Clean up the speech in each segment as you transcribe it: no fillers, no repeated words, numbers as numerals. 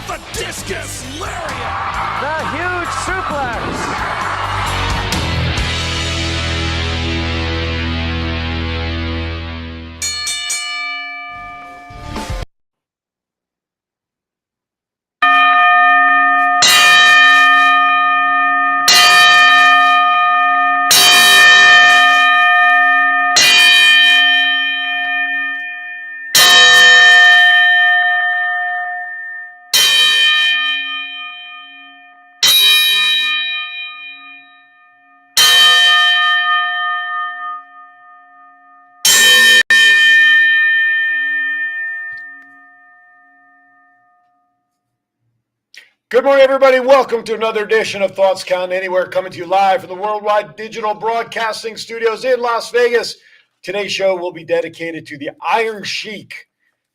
the discus lariat. The huge suplex. Good morning, everybody. Welcome to another edition of Thoughts Count Anywhere, coming to you live from the Worldwide Digital Broadcasting Studios in Las Vegas. Today's show will be dedicated to the Iron Sheik.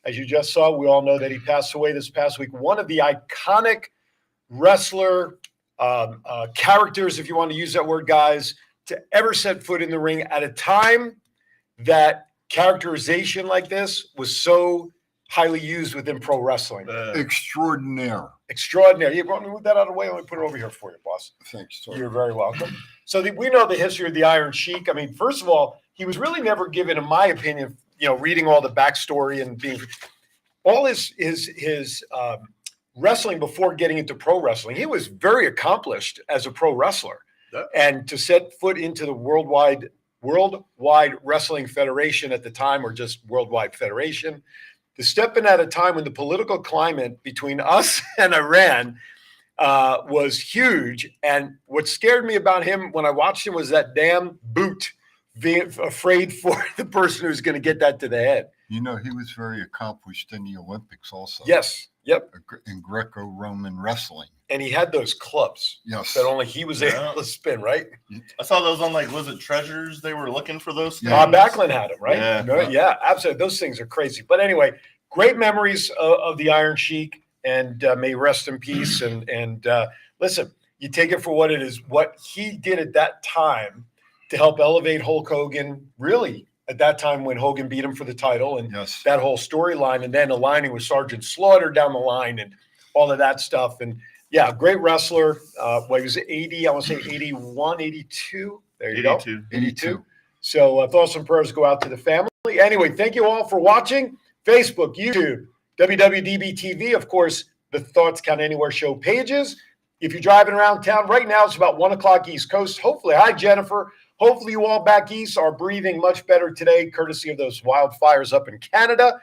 As you just saw, we all know that he passed away this past week. One of the iconic wrestler characters, if you want to use that word, guys, to ever set foot in the ring at a time that characterization like this was so highly used within pro wrestling. Extraordinaire. Extraordinary. You want me to move that out of the way? Let me put it over here for you, boss. Thanks, sir. You're very welcome. So we know the history of the Iron Sheik. I mean, first of all, he was really never given, in my opinion, reading all the backstory and being all his wrestling before getting into pro wrestling. He was very accomplished as a pro wrestler. Yeah. And to set foot into the Worldwide Wrestling Federation at the time, or just Worldwide Federation, to step in at a time when the political climate between us and Iran was huge. And what scared me about him when I watched him was that damn boot, being afraid for the person who's going to get that to the head. He was very accomplished in the Olympics also. Yes. Yep. In Greco-Roman wrestling. And he had those clubs. Yes. That only he was able to spin, right? I saw those on, was it Treasures? They were looking for those things. Bob Backlund had them, right? Yeah. Yeah, absolutely. Those things are crazy. But anyway, great memories of the Iron Sheik, and may he rest in peace. And listen, you take it for what it is. What he did at that time to help elevate Hulk Hogan, really, at that time when Hogan beat him for the title, and that whole storyline, and then aligning with Sergeant Slaughter down the line and all of that stuff. And, yeah, great wrestler. He was 80, I want to say 81, 82. There you 82. Go. 82. So thoughts and prayers go out to the family. Anyway, thank you all for watching. Facebook, YouTube, WWDBTV, of course, the Thoughts Count Anywhere show pages. If you're driving around town right now, it's about 1 o'clock East Coast. Hopefully, hi, Jennifer. Hopefully you all back east are breathing much better today, courtesy of those wildfires up in Canada,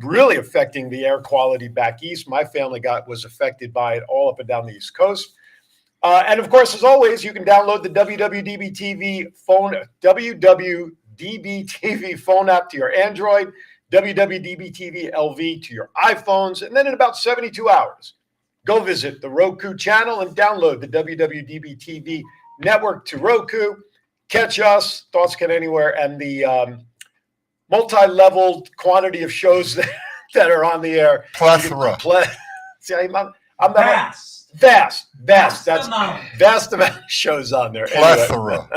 really affecting the air quality back east. My family was affected by it all up and down the East Coast. And, of course, as always, you can download the WWDBTV phone app to your Android, WWDBTV LV to your iPhones, and then in about 72 hours, go visit the Roku channel and download the WWDBTV network to Roku. Catch us, Thoughts Count Anywhere, and the multi-level quantity of shows that are on the air. Plethora. See, I'm not vast. That's vast amount of shows on there. Plethora.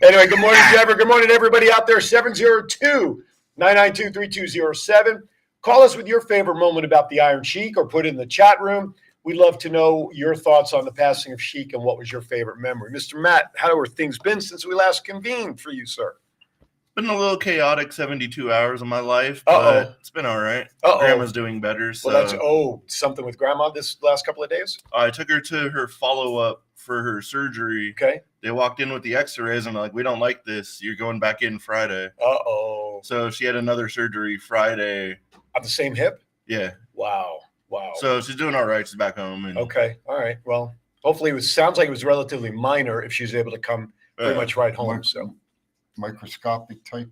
Anyway, good morning, Trevor. Good morning, everybody out there. 702-992-3207. Call us with your favorite moment about the Iron Sheik, or put it in the chat room. We'd love to know your thoughts on the passing of Sheik and what was your favorite memory. Mr. Matt, how have things been since we last convened for you, sir? Been a little chaotic 72 hours of my life, but it's been all right. Grandma's doing better. So. Well, that's something with Grandma this last couple of days? I took her to her follow-up for her surgery. Okay. They walked in with the x-rays and we don't like this. You're going back in Friday. So she had another surgery Friday. On the same hip? Yeah. Wow. So she's doing all right. She's back home. Okay. All right. Well, hopefully sounds like it was relatively minor if she was able to come pretty much right home. So microscopic type.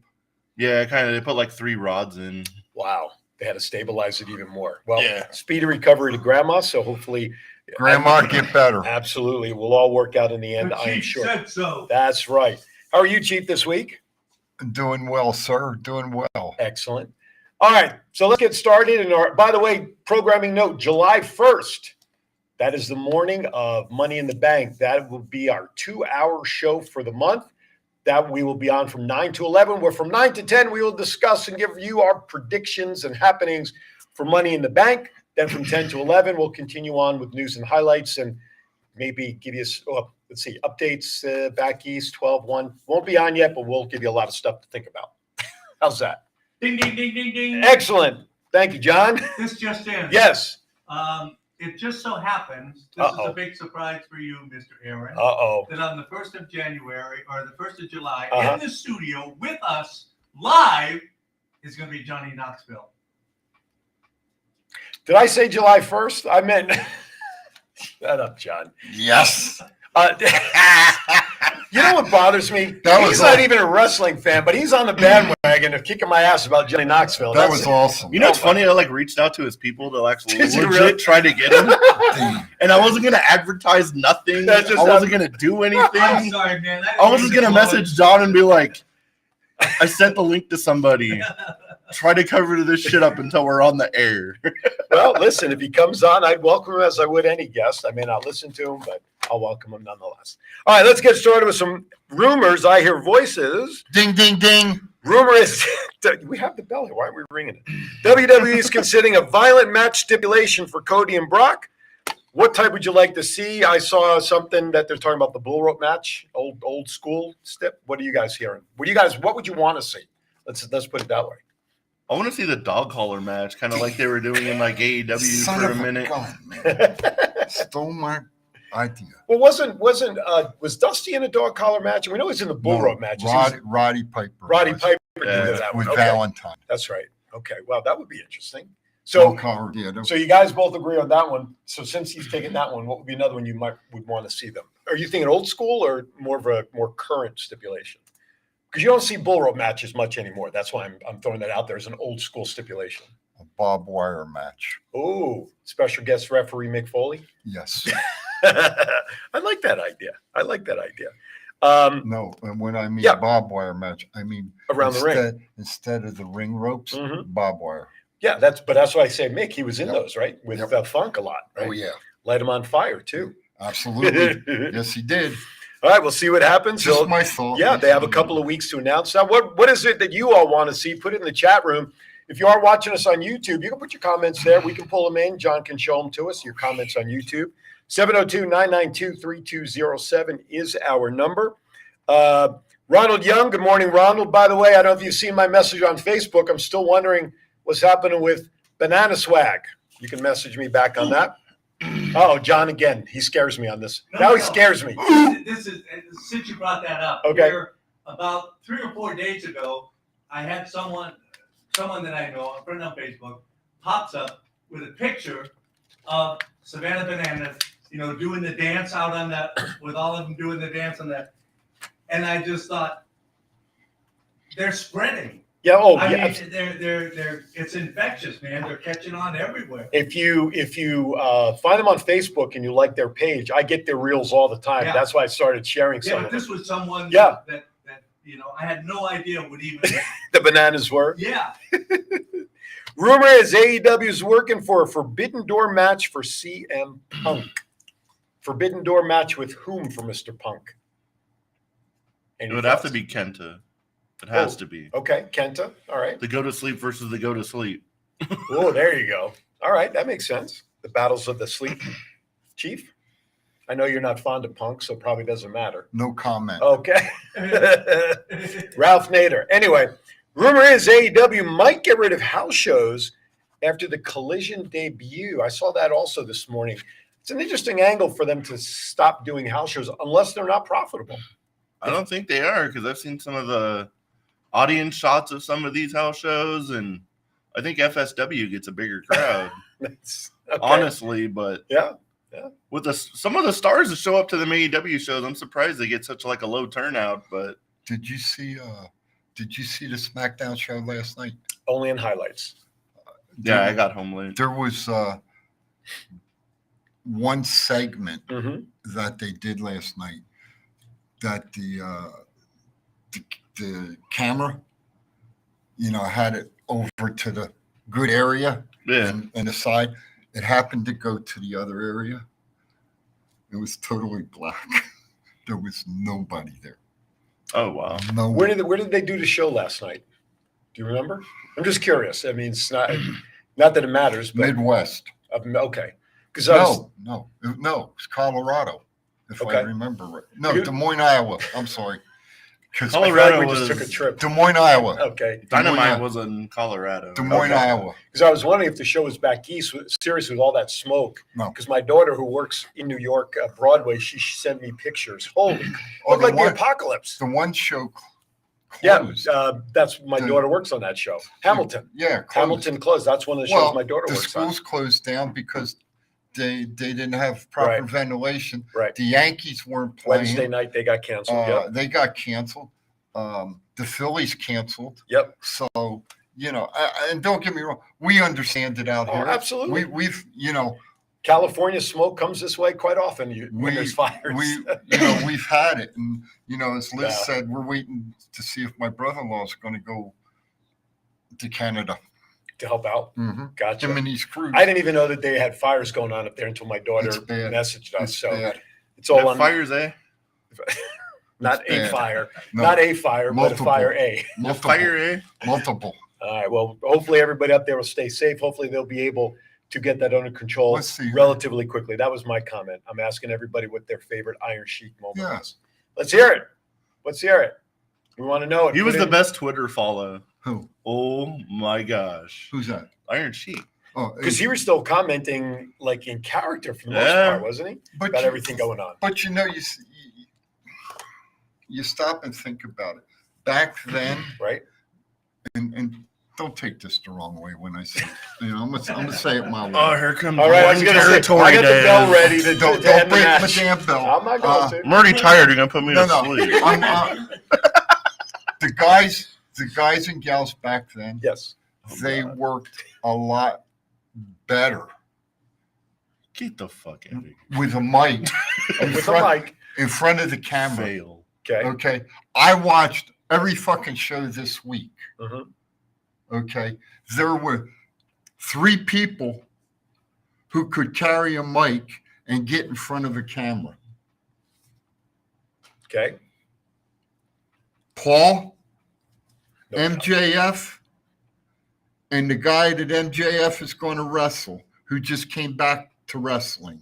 Yeah, kind of. They put 3 rods in. Wow. They had to stabilize it even more. Well, speedy recovery to Grandma. So hopefully Grandma get better. Absolutely. We'll all work out in the end, I am sure. Said so. That's right. How are you, Chief, this week? Doing well, sir. Doing well. Excellent. All right, so let's get started. And by the way, programming note, July 1st, that is the morning of Money in the Bank. That will be our 2-hour show for the month. That we will be on from 9 to 11, where from 9 to 10, we will discuss and give you our predictions and happenings for Money in the Bank. Then from 10 to 11, we'll continue on with news and highlights and maybe give you, let's see, updates back east, 12-1. Won't be on yet, but we'll give you a lot of stuff to think about. How's that? Ding, ding, ding, ding, ding. Excellent. Thank you, John. This just in. Yes. It just so happens, this is a big surprise for you, Mr. Aaron, that on the 1st of January, or the 1st of July, in the studio with us, live, is going to be Johnny Knoxville. Did I say July 1st? I meant, shut up, John. Yes. You know what bothers me? He's not even a wrestling fan, but he's on the bandwagon of kicking my ass about Johnny Knoxville. That was awesome. You know what's funny? I reached out to his people to actually Did you legit really? try to get him, and I wasn't gonna advertise nothing. I wasn't gonna do anything. I'm sorry, man. I was just gonna message John and be like, "I sent the link to somebody. Try to cover this shit up until we're on the air." Well, listen, if he comes on, I'd welcome him as I would any guest. I may not listen to him, but I'll welcome him nonetheless. All right, let's get started with some rumors. I hear voices. Ding, ding, ding. Rumor is we have the bell here. Why are we ringing it? WWE is considering a violent match stipulation for Cody and Brock. What type would you like to see? I saw something that they're talking about the bull rope match, old school stip. What are you guys hearing? What would you want to see? Let's put it that way. I want to see the dog collar match, kind of like they were doing in like AEW Son for of a minute. gun, man. Stole my idea. Well, was Dusty in a dog collar match? We know he's in the bull rope match. Roddy Piper. Roddy Piper Yeah, did that one. With Okay. Valentine. That's right. Okay. Well, that would be interesting. So, so you guys both agree on that one. So since he's taking that one, what would be another one you would want to see them? Are you thinking old school or more of a more current stipulation? Because you don't see bull rope matches much anymore. That's why I'm throwing that out there as an old school stipulation. A barbed wire match. Oh, special guest referee Mick Foley. Yes. I like that idea. No, and when I mean Yeah. barbed wire match, I mean Around the ring. Instead of the ring ropes, Mhm. barbed wire. Yeah, that's why I say Mick. He was in Yep. those, right? With Funk a lot, right? Oh yeah, Light him on fire too. absolutely. Yes, he did. All right, we'll see what happens. Just my thought. Yeah, they have a couple of weeks to announce. Now, what is it that you all want to see? Put it in the chat room. If you are watching us on YouTube, you can put your comments there. We can pull them in. John can show them to us, your comments on YouTube. 702-992-3207 is our number. Ronald Young, good morning, Ronald. By the way, I don't know if you've seen my message on Facebook. I'm still wondering what's happening with Banana Swag. You can message me back on that. Oh, John again. He scares me on this. Now he scares me. This is since you brought that up. Okay. About 3 or 4 days ago, I had someone that I know, a friend on Facebook, pops up with a picture of Savannah Bananas, doing the dance out on that, with all of them doing the dance on that, and I just thought they're spreading. Yeah. Oh, I yeah. mean, they're it's infectious, man. They're catching on everywhere. If you find them on Facebook and you like their page, I get their reels all the time. Yeah. That's why I started sharing Yeah, some but of them. this was someone Yeah. that I had no idea would even. The bananas were. Yeah. Rumor is AEW is working for a Forbidden Door match for CM Punk. Forbidden Door match with whom for Mr. Punk? It would have to be Kenta. It has to be. Okay, Kenta. All right. The go to sleep versus the go to sleep. Oh, there you go. All right, that makes sense. The battles of the sleep chief. I know you're not fond of Punk, so it probably doesn't matter. No comment. Okay. Ralph Nader. Anyway, rumor is AEW might get rid of house shows after the Collision debut. I saw that also this morning. It's an interesting angle for them to stop doing house shows unless they're not profitable. I don't think they are, because I've seen some of the audience shots of some of these house shows, and I think FSW gets a bigger crowd. Okay. Honestly, but Yeah. with some of the stars that show up to the AEW shows, I'm surprised they get such like a low turnout. But Did you see the SmackDown show last night? Only in highlights. yeah, I got home late. There was one segment Mm-hmm. that they did last night that the camera, had it over to the good area Yeah, and the side. It happened to go to the other area. It was totally black. There was nobody there. oh wow. No. Where did they do the show last night? Do you remember? I'm just curious. I mean, it's not that it matters, but Midwest. Okay. Because I was No, it's Colorado, if Okay. I remember right. No, You- Des Moines, Iowa. I'm sorry. Because I feel Colorado like we just was- took a trip. Des Moines, Iowa. Okay. Dynamite was in Colorado. Des Moines, Okay. Iowa. Because I was wondering if the show was back east, seriously, with all that smoke. No. Because my daughter, who works in New York, Broadway, she sent me pictures. Holy, Oh, looked the like one- the apocalypse. The one show Yeah, closed. that's my The- daughter works on that show. Hamilton. Yeah, closed. Hamilton closed. That's one of the shows Well, my daughter the works on. schools closed down because they didn't have proper Right. ventilation. Right. The Yankees weren't playing. Wednesday night they got canceled. Yep. They got canceled. The Phillies canceled. Yep. So, and don't get me wrong, we understand it out Oh, here. absolutely. We've, California smoke comes this way quite often when there's fires. we've had it. And, as Liz Yeah. said, we're waiting to see if my brother-in-law is going to go to Canada. to help out. Mm-hmm. Gotcha. Him and his crew. I didn't even know that they had fires going on up there until my daughter It's bad. messaged us. It's So bad. it's all That on fires, eh? not It's a bad. fire, No, not a fire, multiple. but a fire A. multiple, Fire, eh? multiple. All right. Well, hopefully everybody up there will stay safe. Hopefully they'll be able to get that under control Let's see. relatively quickly. That was my comment. I'm asking everybody what their favorite Iron Sheik moment Yeah. was. Let's hear it. Let's hear it. We want to know it. He was Put the in- best Twitter follow. Who? Oh my gosh. Who's that? Iron Sheik. Oh, because he was still commenting like in character for the most Yeah. part, wasn't he? but About you- everything going on. But you stop and think about it. Back then, Right? and don't take this the wrong way when I say it. I'm gonna say it my way. Oh, here comes All right, I was one going to say, territory I got the bell Dan. ready to, Don't to end the break my match. damn bell. I'm not going to. I'm already tired. You're gonna put me No, to no. sleep. The guys and gals back then, Yes. they worked a lot better Get the fuck out of here. with a mic With the mic. in front of the camera. Fail. Okay. Okay, I watched every fucking show this week. Mhm. Okay, there were 3 people who could carry a mic and get in front of a camera. Okay. Paul, No doubt. MJF, and the guy that MJF is going to wrestle, who just came back to wrestling.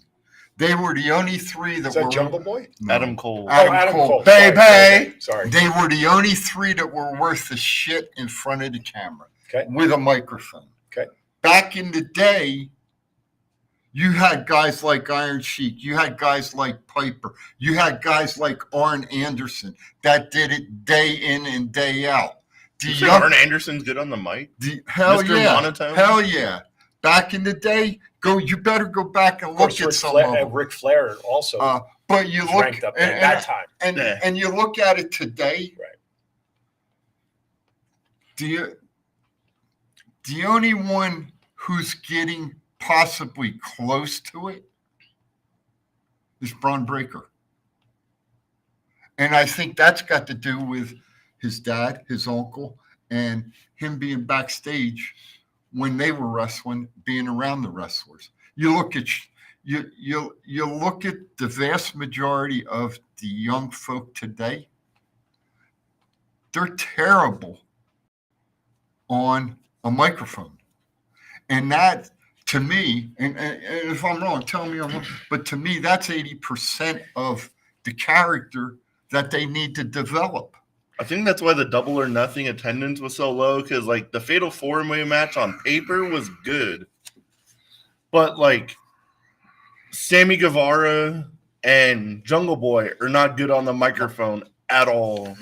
They were the only 3 that Is that were Jungle Boy? No. Adam Cole. Adam Cole. Bay Bay. Sorry. They were the only 3 that were worth the shit in front of the camera Okay. with a microphone. Okay. Back in the day, you had guys like Iron Sheik. You had guys like Piper. You had guys like Arn Anderson that did it day in and day out. You think Arn Anderson's good on the mic? Hell Mr. yeah. Monotone? Hell yeah. Back in the day, you better go back and Of course, look at Ric some Flair, of them. Ric Flair also But you was look ranked up there at that time. Yeah. and you look at it today. Right. The only one who's getting possibly close to it is Braun Breaker. And I think that's got to do with his dad, his uncle, and him being backstage when they were wrestling, being around the wrestlers. You look at you look at the vast majority of the young folk today. They're terrible on a microphone. And that, to me, and if I'm wrong, tell me I'm wrong, but to me, that's 80% of the character that they need to develop. I think that's why the Double or Nothing attendance was so low, because like the Fatal 4-Way match on paper was good, but like Sammy Guevara and Jungle Boy are not good on the microphone at all,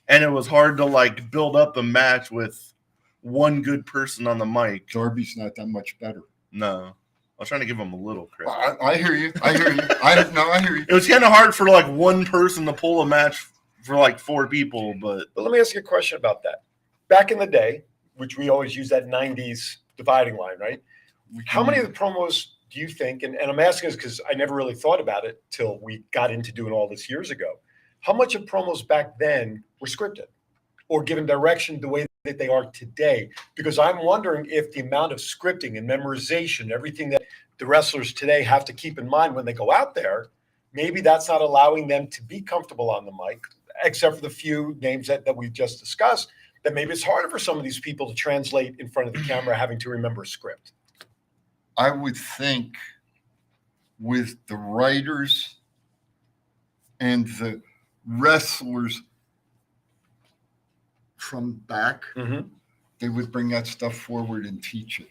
and it was hard to like build up a match with one good person on the mic. Darby's not that much better. No, I was trying to give him a little credit. I hear you. I hear you. I hear you. It was kind of hard for like one person to pull a match for like 4 people, but But let me ask you a question about that. Back in the day, which we always use that 90s dividing line, right? How many of the promos do you think, and I'm asking this because I never really thought about it till we got into doing all this years ago. How much of promos back then were scripted or given direction the way that they are today? Because I'm wondering if the amount of scripting and memorization, everything that the wrestlers today have to keep in mind when they go out there, maybe that's not allowing them to be comfortable on the mic, except for the few names that we've just discussed, that maybe it's harder for some of these people to translate in front of the camera having to remember a script. I would think with the writers and the wrestlers from back, Mhm. they would bring that stuff forward and teach it.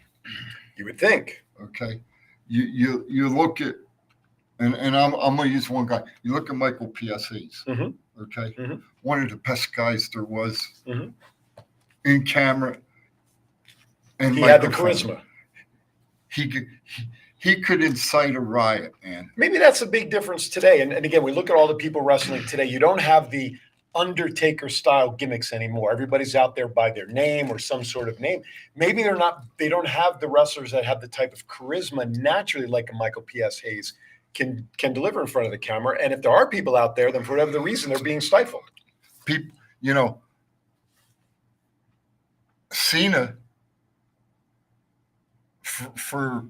You would think. Okay, you look at, and I'm gonna use one guy. You look at Michael P.S. Hayes. Mhm. Okay, Mhm. one of the best guys there was Mhm. in camera. And He had the microphone. charisma. He could incite a riot, man. Maybe that's a big difference today. And again, we look at all the people wrestling today. You don't have the Undertaker style gimmicks anymore. Everybody's out there by their name or some sort of name. Maybe they don't have the wrestlers that have the type of charisma naturally like a Michael P.S. Hayes can deliver in front of the camera. And if there are people out there, then for whatever the reason, they're being stifled. People, Cena, for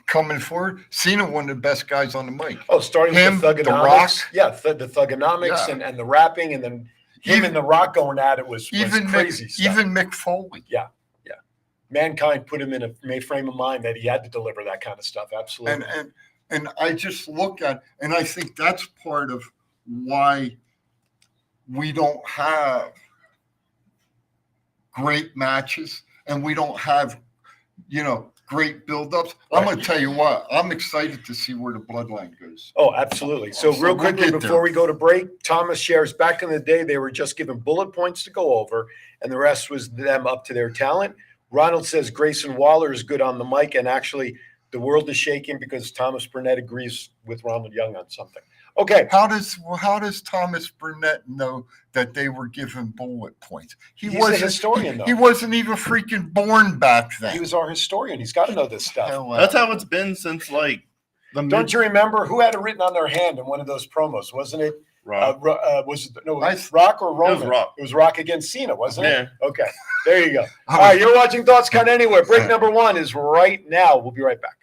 coming forward, Cena, one of the best guys on the mic. Oh, starting Him, with the The Thugonomics. Rock. Yeah, the Thugonomics Yeah. and the rapping, and then him and The Rock going at it was crazy stuff. Even Mick Foley. Yeah. Mankind put him in a frame of mind that he had to deliver that kind of stuff. Absolutely. And I just look at, and I think that's part of why we don't have great matches and we don't have, great buildups. I'm going to tell you what, I'm excited to see where the bloodline goes. Oh, absolutely. So real we'll quickly get before there. we go to break, Thomas shares back in the day, they were just given bullet points to go over, and the rest was them up to their talent. Ronald says Grayson Waller is good on the mic, and actually the world is shaking because Thomas Burnett agrees with Ronald Young on something. Okay. How does Thomas Burnett know that they were given bullet points? He's a historian, though. He wasn't even freaking born back then. He was our historian. He's got to know this stuff. That's how it's been since like the Don't you remember who had it written on their hand in one of those promos? Wasn't it? Rock. Was it Rock or Roman? It was Rock. It was Rock against Cena, wasn't it? Yeah. Okay. There you go. All right. You're watching Thoughts Count Anywhere. Break number 1 is right now. We'll be right back.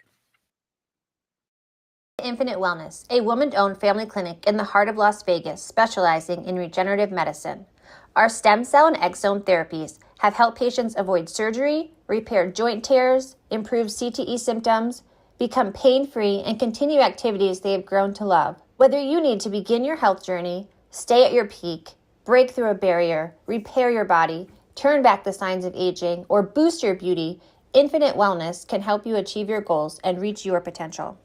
Infinite Wellness, a woman-owned family clinic in the heart of Las Vegas, specializing in regenerative medicine. Our stem cell and exome therapies have helped patients avoid surgery, repair joint tears, improve CTE symptoms, become pain-free, and continue activities they have grown to love. Whether you need to begin your health journey, stay at your peak, break through a barrier, repair your body, turn back the signs of aging, or boost your beauty, Infinite Wellness can help you achieve your goals and reach your potential.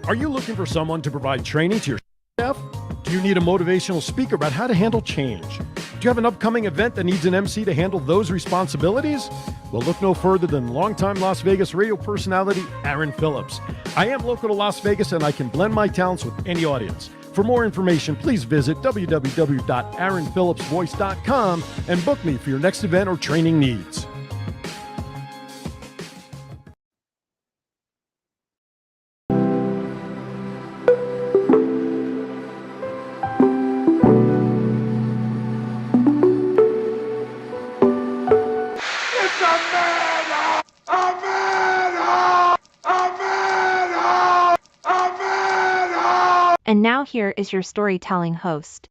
Are you looking for someone to provide training to your staff? Do you need a motivational speaker about how to handle change? Do you have an upcoming event that needs an MC to handle those responsibilities? Well, look no further than longtime Las Vegas radio personality Aaron Phillips. I am local to Las Vegas and I can blend my talents with any audience. For more information, please visit www.aaronphillipsvoice.com and book me for your next event or training needs. And now here is your storytelling host,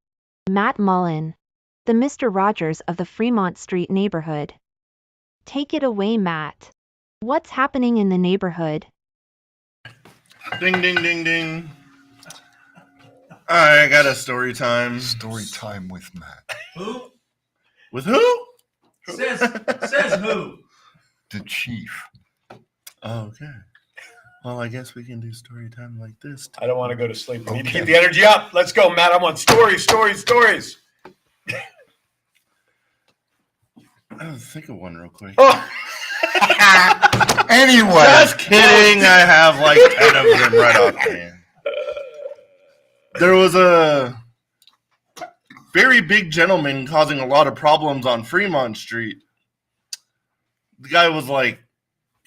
Matt Mullen, the Mr. Rogers of the Fremont Street neighborhood. Take it away, Matt. What's happening in the neighborhood? Ding, ding, ding, ding. All right, I got a story time. Story time with Matt. Who? With who? Says who? The chief. Oh, okay. Well, I guess we can do story time like this. I don't want to go to sleep. We need to Okay. keep the energy up. Let's go, Matt. I want stories. I was think of one real quick. Oh. Anyway. Just kidding. I have like 10 of them right offhand. There was a very big gentleman causing a lot of problems on Fremont Street. The guy was like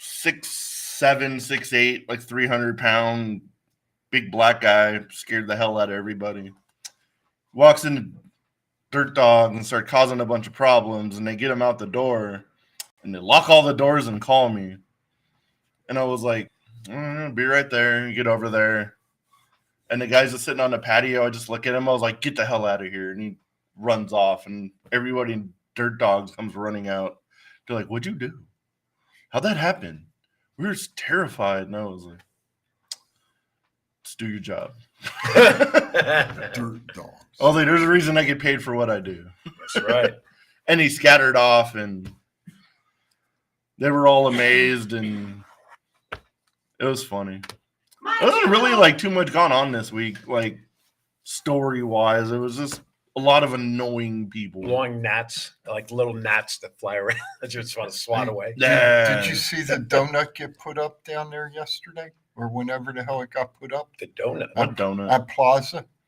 6'7", 6'8", like 300-pound, big black guy, scared the hell out of everybody. Walks into Dirt Dog and start causing a bunch of problems, and they get him out the door, and they lock all the doors and call me. And I was like, be right there. You get over there. And the guy's just sitting on the patio. I just look at him. I was like, get the hell out of here. And he runs off, and everybody in Dirt Dogs comes running out. They're like, what'd you do? How'd that happen? We were terrified, and I was like, "Let's do your job." Dirt dogs. Oh, there's a reason I get paid for what I do. That's right. And he scattered off, and they were all amazed, and it was funny. There wasn't really like too much gone on this week, like story wise. It was just a lot of annoying people. Long gnats, like little gnats that fly around that you just want to swat away. Yeah. Did you see the donut get put up down there yesterday, or whenever the hell it got put up? The donut. What donut?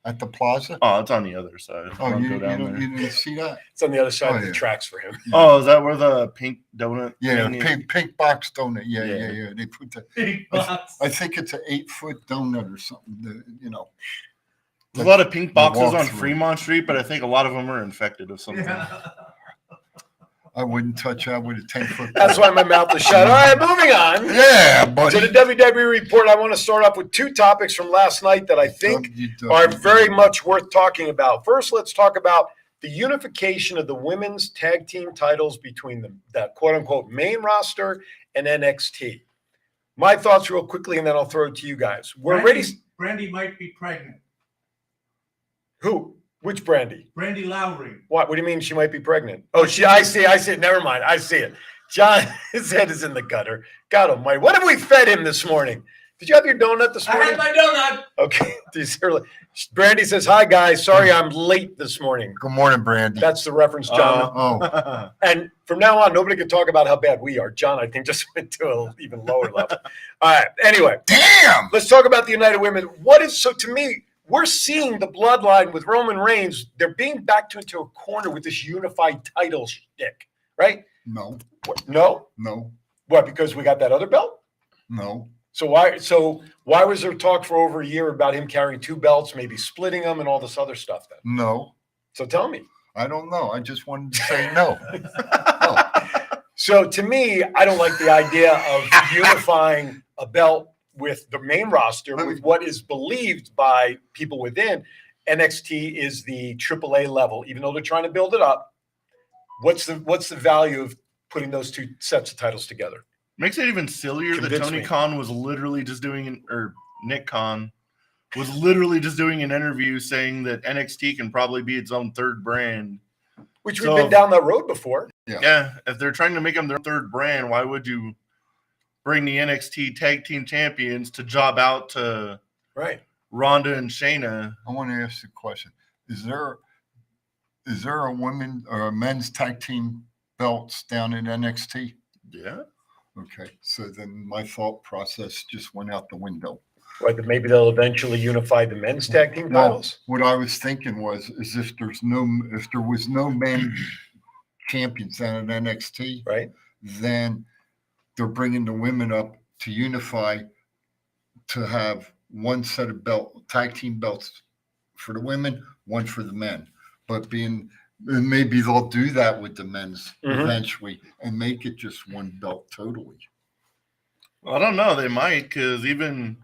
At the plaza. Oh, it's on the other side. Oh, Don't you go down there. didn't see that? It's on the other side Oh, of the yeah. tracks for him. Oh, is that where the pink donut? Yeah, thing is? pink box donut. Yeah. Yeah. They put the. Big box. I think it's an 8-foot donut or something. There's a lot of pink boxes on walk-through. Fremont Street, but I think a lot of them are infected of something. Yeah. I wouldn't touch that with a 10-foot. That's why my mouth is shut. All right, moving on. Yeah, To buddy. the WWE report, I want to start off with two topics from last night that I think are very much worth talking about. First, let's talk about the unification of the women's tag team titles between the quote-unquote main roster and NXT. My thoughts real quickly, and then I'll throw it to you guys. We're ready. Brandy might be pregnant. Who? Which Brandy? Brandy Lowry. What do you mean she might be pregnant? Oh, I see it. Never mind. I see it. John, his head is in the gutter. God almighty. What have we fed him this morning? Did you have your donut this I morning? had my donut. Okay. Brandy says, "Hi, guys. Sorry I'm late this morning." Good morning, Brandy. That's the reference, John. Oh, And from now on, nobody can talk about how bad we are. John, I think, just went to an even lower level. All right. Anyway, damn. let's talk about the United Women. So to me, we're seeing the bloodline with Roman Reigns. They're being backed into a corner with this unified title shtick, right? No, What? No? no, What? Because we got that other belt? no. So why was there talk for over a year about him carrying two belts, maybe splitting them and all this other stuff then? No, So tell me. I don't know. I just wanted to say no. So to me, I don't like the idea of unifying a belt with the main roster with what is believed by people within NXT is the AAA level, even though they're trying to build it up. What's the value of putting those two sets of titles together? Makes it even sillier that Convince Tony me. Khan was literally just doing, or Nick Khan was literally just doing an interview saying that NXT can probably be its own third brand. Which we've been down that road before. Yeah, if they're trying to make them their third brand, why would you bring the NXT Tag Team Champions to job out to Right. Ronda and Shayna? I want to ask you a question. Is there a women or a men's tag team belts down in NXT? Yeah. Okay, so then my thought process just went out the window. Right, that maybe they'll eventually unify the men's tag team Well, titles. what I was thinking is if there was no men champions down at NXT, Right. then they're bringing the women up to unify to have one set of tag team belts for the women, one for the men. But maybe they'll do that with the men's Mhm. eventually and make it just one belt totally. I don't know. They might, because even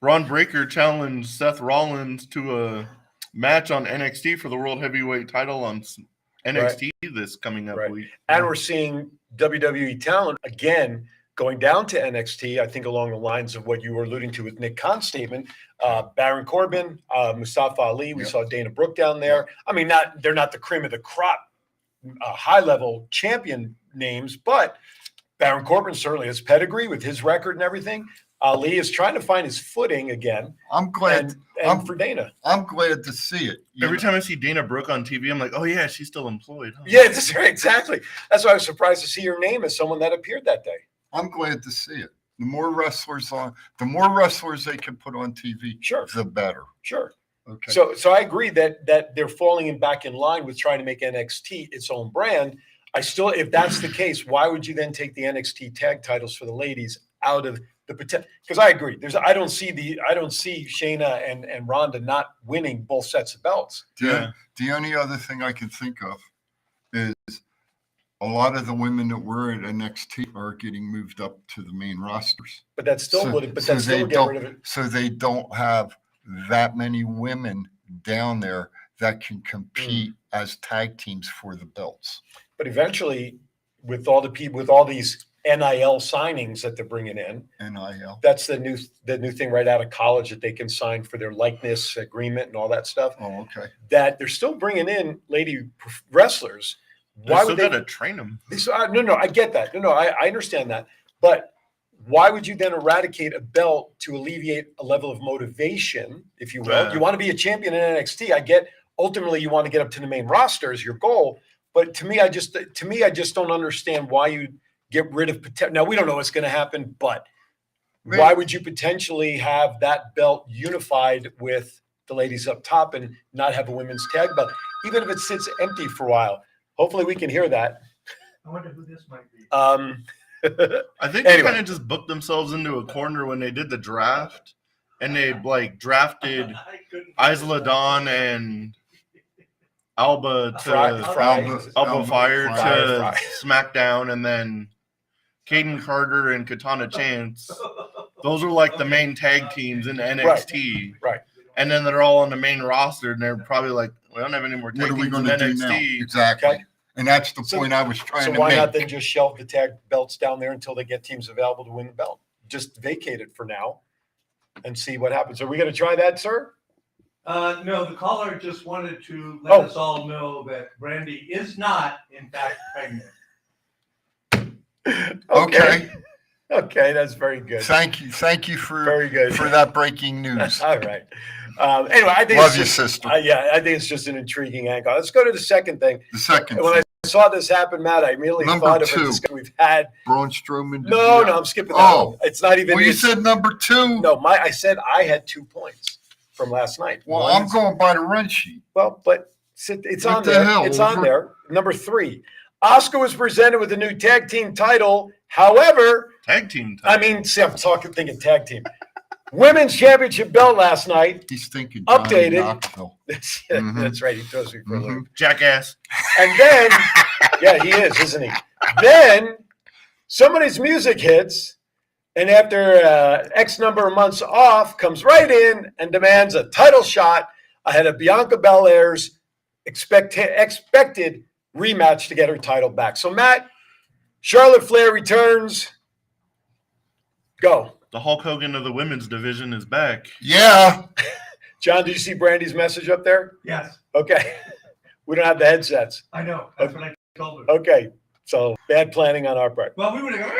Ron Breakker challenged Seth Rollins to a match on NXT for the World Heavyweight title on NXT this coming up Right. week. And we're seeing WWE talent again going down to NXT. I think along the lines of what you were alluding to with Nick Khan's statement. Baron Corbin, Mustafa Ali. We Yep. saw Dana Brooke down there. I mean, they're not the cream of the crop, high level champion names, but Baron Corbin certainly has pedigree with his record and everything. Ali is trying to find his footing again, I'm glad. and for Dana. I'm glad to see it. Every time I see Dana Brooke on TV, I'm like, oh, yeah, she's still employed. Huh? Yeah, that's right, exactly. That's why I was surprised to see your name as someone that appeared that day. I'm glad to see it. The more wrestlers they can put on TV, Sure. the better. Sure. Okay. So I agree that they're falling back in line with trying to make NXT its own brand. If that's the case, why would you then take the NXT tag titles for the ladies out of the potential? Because I agree, I don't see Shayna and Ronda not winning both sets of belts. The only other thing I can think of is a lot of the women that were at NXT are getting moved up to the main rosters. But that still would they get rid of it. So they don't have that many women down there that can compete as tag teams for the belts. But eventually, with all these NIL signings that they're bringing in. NIL. That's the new thing right out of college that they can sign for their likeness agreement and all that stuff. Oh, okay. That they're still bringing in lady wrestlers. Why would they got to train them? No, I get that. No, I understand that. But why would you then eradicate a belt to alleviate a level of motivation, if you will? Yeah. You want to be a champion in NXT. I get ultimately you want to get up to the main roster as your goal. But to me, I just don't understand why you get rid of potential. Now we don't know what's going to happen, but why would you potentially have that belt unified with the ladies up top and not have a women's tag belt, even if it sits empty for a while? Hopefully we can hear that. I wonder who this might be. I think they kind of just booked themselves into a corner when they did the draft, and they like drafted Isla Dawn and Alba to Alba Fire to SmackDown, and then Caden Carter and Katana Chance. Those are like the main tag teams in NXT. Right. And then they're all on the main roster, and they're probably like, we don't have any more tag What are we teams in going to do now? NXT. Exactly. Okay. And that's the point I was trying to make. So why not then just shelve the tag belts down there until they get teams available to win the belt? Just vacate it for now and see what happens. Are we going to try that, sir? No, the caller just wanted to let us all know that Brandy is not, in fact, pregnant. Okay. Okay, that's very good. Thank you for Very good. for that breaking news. All right. Anyway, I think Love it's you, just, sister. yeah, I think it's just an intriguing angle. Let's go to the second thing. The second When I saw this happen, Matt, I immediately Number thought of two. a discussion we've had. Braun Strowman. No, I'm skipping that. Oh. One. It's not even. Well, you it's- said number 2. no. I said I had 2 points from last night. Well, One I'm is- going by the run sheet. Well, but it's What on the there. hell? It's on there. Number 3. Asuka was presented with a new tag team title. However, Tag team. I mean, see, I'm thinking tag team. Women's championship belt last night. He's thinking Johnny Updated. Knoxville. That's right. He throws me for a loop. Jackass. And then, yeah, he is, isn't he? Then somebody's music hits, and after X number of months off, comes right in and demands a title shot ahead of Bianca Belair's expected rematch to get her title back. So, Matt, Charlotte Flair returns. Go. The Hulk Hogan of the women's division is back. Yeah. John, did you see Brandy's message up there? Yes, Okay. We don't have the headsets. I know. That's what I told her. Okay. So bad planning on our part. Well, we would have.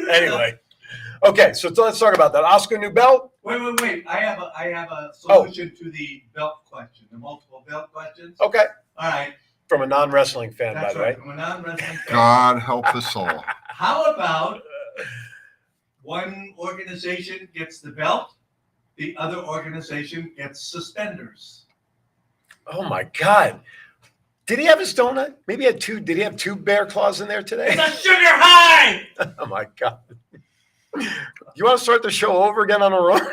Anyway. Okay, so let's talk about that. Oscar new belt? Wait. I have a solution to the belt question, the multiple belt questions. Okay. All right. From a non-wrestling fan, by That's the way. right. I'm a non-wrestling fan. God help us all. How about one organization gets the belt, the other organization gets suspenders? Oh my God. Did he have his donut? Maybe he had 2. Did he have 2 bear claws in there today? It's a sugar high! Oh my God. You want to start the show over again on a run?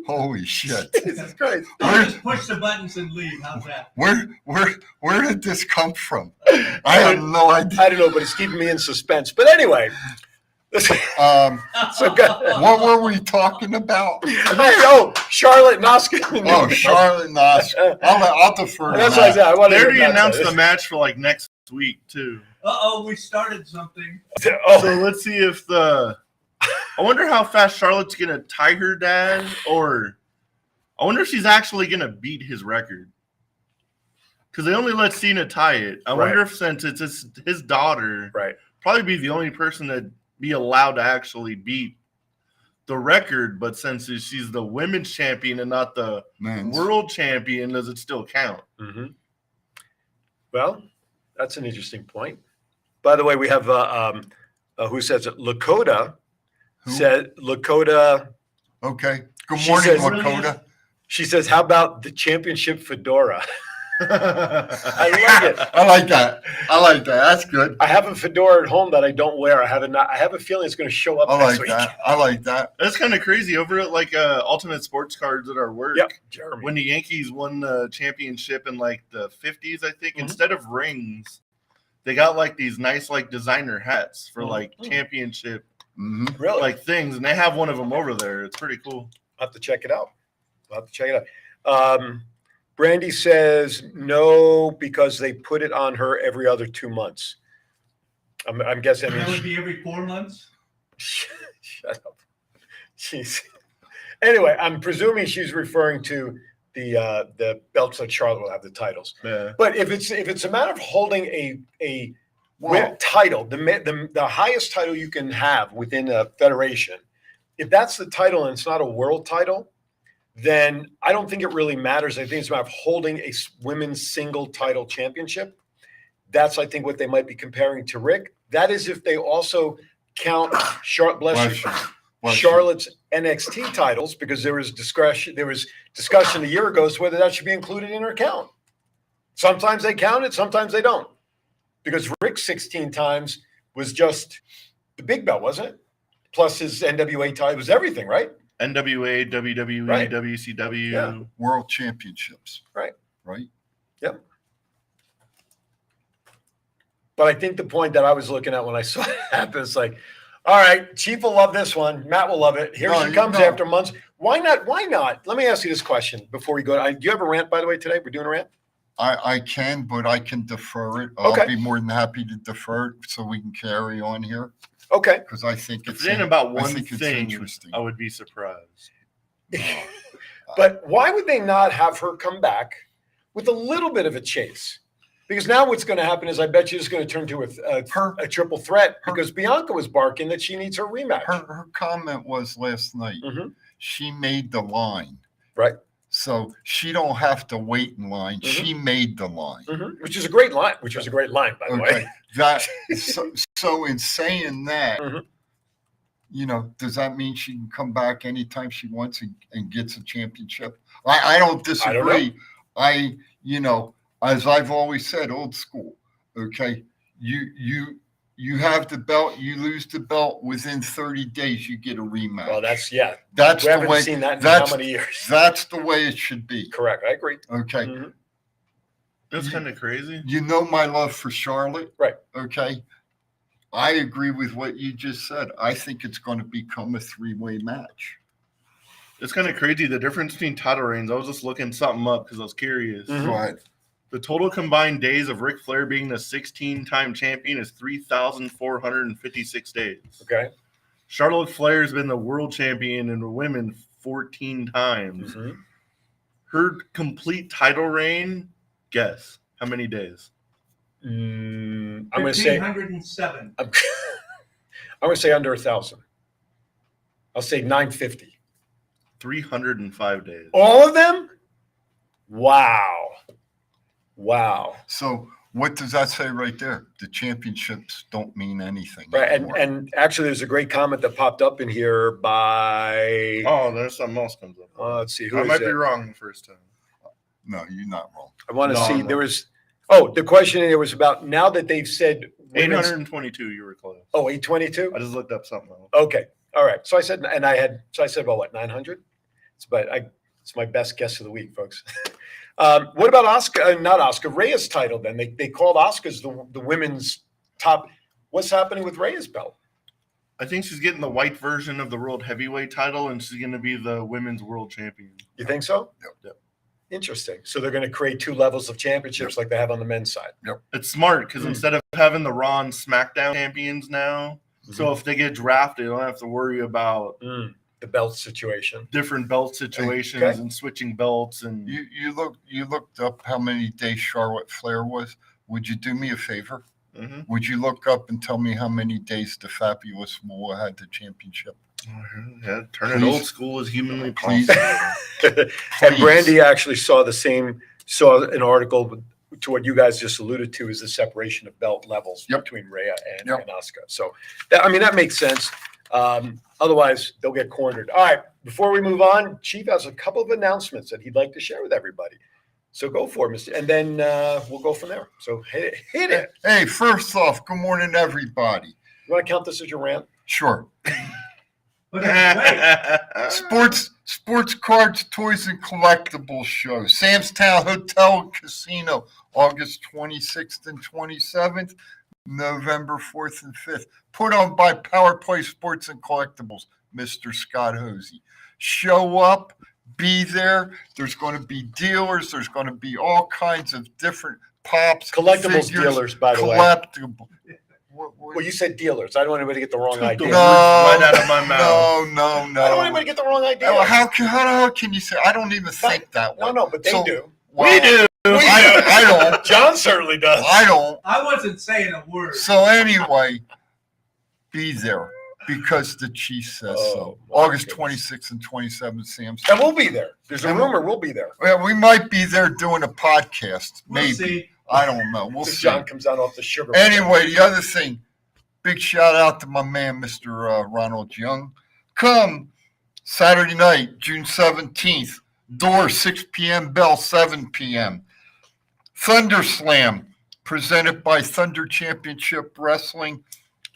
Holy shit. Jesus Christ. I'll just push the buttons and leave. How's that? Where did this come from? I have no idea. I don't know, but it's keeping me in suspense. But anyway. So good. What were we talking about? Oh, Charlotte and Oscar. Oh, Charlotte and Oscar. I'll defer to That's what I that. said. I wanted They to already hear announced that. the match for like next week too. Uh-oh, we started something. Oh, So let's see if I wonder how fast Charlotte's gonna tie her dad, or I wonder if she's actually gonna beat his record. Because they only let Cena tie it. I wonder if since it's his daughter, right. probably be the only person that be allowed to actually beat the record. But since she's the women's champion and not the Men's. world champion, does it still count? Mm-hmm. Well, that's an interesting point. By the way, we have who says it? Lakota Who? said Lakota. Okay. Good She morning, says- Lakota. She says, "How about the championship fedora?" I like it. I like that. That's good. I have a fedora at home that I don't wear. I have a feeling it's going to show up I next like week. that. I like that. That's kind of crazy. Over at like Ultimate Sports Cards at our work, Yep, Jeremy. when the Yankees won the championship in like the 50s, I think, instead of rings, they got like these nice like designer hats for like championship hmm Really? like things, and they have one of them over there. It's pretty cool. I'll have to check it out. Brandy says no because they put it on her every other 2 months. I'm guessing. I That mean, would be every 4 months? shut up. Jeez. Anyway, I'm presuming she's referring to the belts that Charlotte will have the titles. Yeah. But if it's a matter of holding a Well, title, the highest title you can have within a federation, if that's the title and it's not a world title, then I don't think it really matters. I think it's a matter of holding a women's single title championship. That's, I think, what they might be comparing to Rick. That is if they also count Charlotte's NXT titles, because there was discussion a year ago as to whether that should be included in her count. Sometimes they count it, sometimes they don't. Because Rick 16 times was just the big belt, wasn't it? Plus his NWA title, it was everything, right? NWA, WWE, Right. WCW. Yeah. World Championships. Right. Right. Yep. But I think the point that I was looking at when I saw it happen is like, all right, Chief will love this one. Matt will love it. Here she comes after months. Why not? Why not? Let me ask you this question before we go. Do you have a rant, by the way, today? We're doing a rant? I can, but I can defer it. I'll Okay. be more than happy to defer it so we can carry on here Okay. because I think If it's it ain't about I one think it's thing, interesting. I would be surprised. But why would they not have her come back with a little bit of a chase? Because now what's going to happen is I bet you it's going to turn to a triple threat because Bianca was barking that she needs her rematch. Her comment was last night. Mhm. She made the line, Right. so she don't have to wait in line. She made the line. Which is a great line. Which was a great line, by the Okay, way. that so in saying that, Mhm. you know, does that mean she can come back anytime she wants and gets a championship? I don't disagree. You know, as I've always said, old school. Okay, you have the belt, you lose the belt within 30 days, you get a rematch. Well, that's that's we the haven't way. seen that in That's how many years? that's the way it should be. Correct. I agree. Okay. Mhm. That's kind of crazy. You know my love for Charlotte. Right. Okay. I agree with what you just said. I think it's going to become a three-way match. It's kind of crazy the difference between title reigns. I was just looking something up because I was curious. Mhm. But The total combined days of Ric Flair being the 16-time champion is 3,456 days. Okay. Charlotte Flair has been the world champion in the women 14 times. Mhm. Her complete title reign, guess how many days? I'm going to say 1,507. I'm going to say under 1,000. I'll say 950. 305 days. All of them? Wow. Wow. so what does that say right there? The championships don't mean anything Right. anymore. And actually, there's a great comment that popped up in here by, Oh, there's something else comes up. let's see, who I is might it? be wrong the first time. No, you're not wrong. I want to No, see. no. There was, the question in there was about now that they've said women's, 822, you were close. 822? I just looked up something else. Okay. All right. So I said, about what, 900? It's my best guess of the week, folks. What about Oscar? Not Oscar, Rhea's title then. They called Oscar's the women's top. What's happening with Rhea's belt? I think she's getting the white version of the world heavyweight title, and she's going to be the women's world champion. You think so? Yep. Interesting. So they're going to create two levels of championships like they have on the men's side. It's smart because instead of having the Raw and SmackDown champions now, so if they get drafted, they don't have to worry about The belt situation. different belt situations Okay. and switching belts. And You looked up how many days Charlotte Flair was. Would you do me a favor? Mhm. Would you look up and tell me how many days the Fabulous Moolah had the championship? Yeah, turn it Please. old school as humanly Please. possible. And Brandy actually saw an article to what you guys just alluded to is the separation of belt levels between Rhea and Asuka. So that makes sense. Otherwise, they'll get cornered. All right. Before we move on, Chief has a couple of announcements that he'd like to share with everybody. So go for it, Mr. And then we'll go from there. So hit it. Hey, first off, good morning, everybody. You want to count this as your rant? Sure. But that's great. Sports cards, toys, and collectibles show. Sam's Town Hotel and Casino, August 26th and 27th, November 4th and 5th. Put on by Power Play Sports and Collectibles, Mr. Scott Hosey. Show up, be there. There's going to be dealers. There's going to be all kinds of different pops. Collectibles figures, dealers, by the way. collectible. Well, you said dealers. I don't want anybody to get the wrong Took the idea. words right out of my mouth. I don't want anybody to get the wrong idea. Oh, how can you say? I don't even think that way. No, but they do. Well, We do. I don't. John certainly does. I don't. I wasn't saying a word. So anyway, be there because the chief says so. August 26th and 27th, Sam's. And we'll be there. There's a rumor we'll be there. Well, we might be there doing a podcast. We'll Maybe. see. I don't know. We'll see. John comes out off the sugar. Anyway, the other thing, big shout out to my man, Mr. Ronald Young. Come Saturday night, June 17th, door 6 p.m., bell 7 p.m. Thunder Slam, presented by Thunder Championship Wrestling,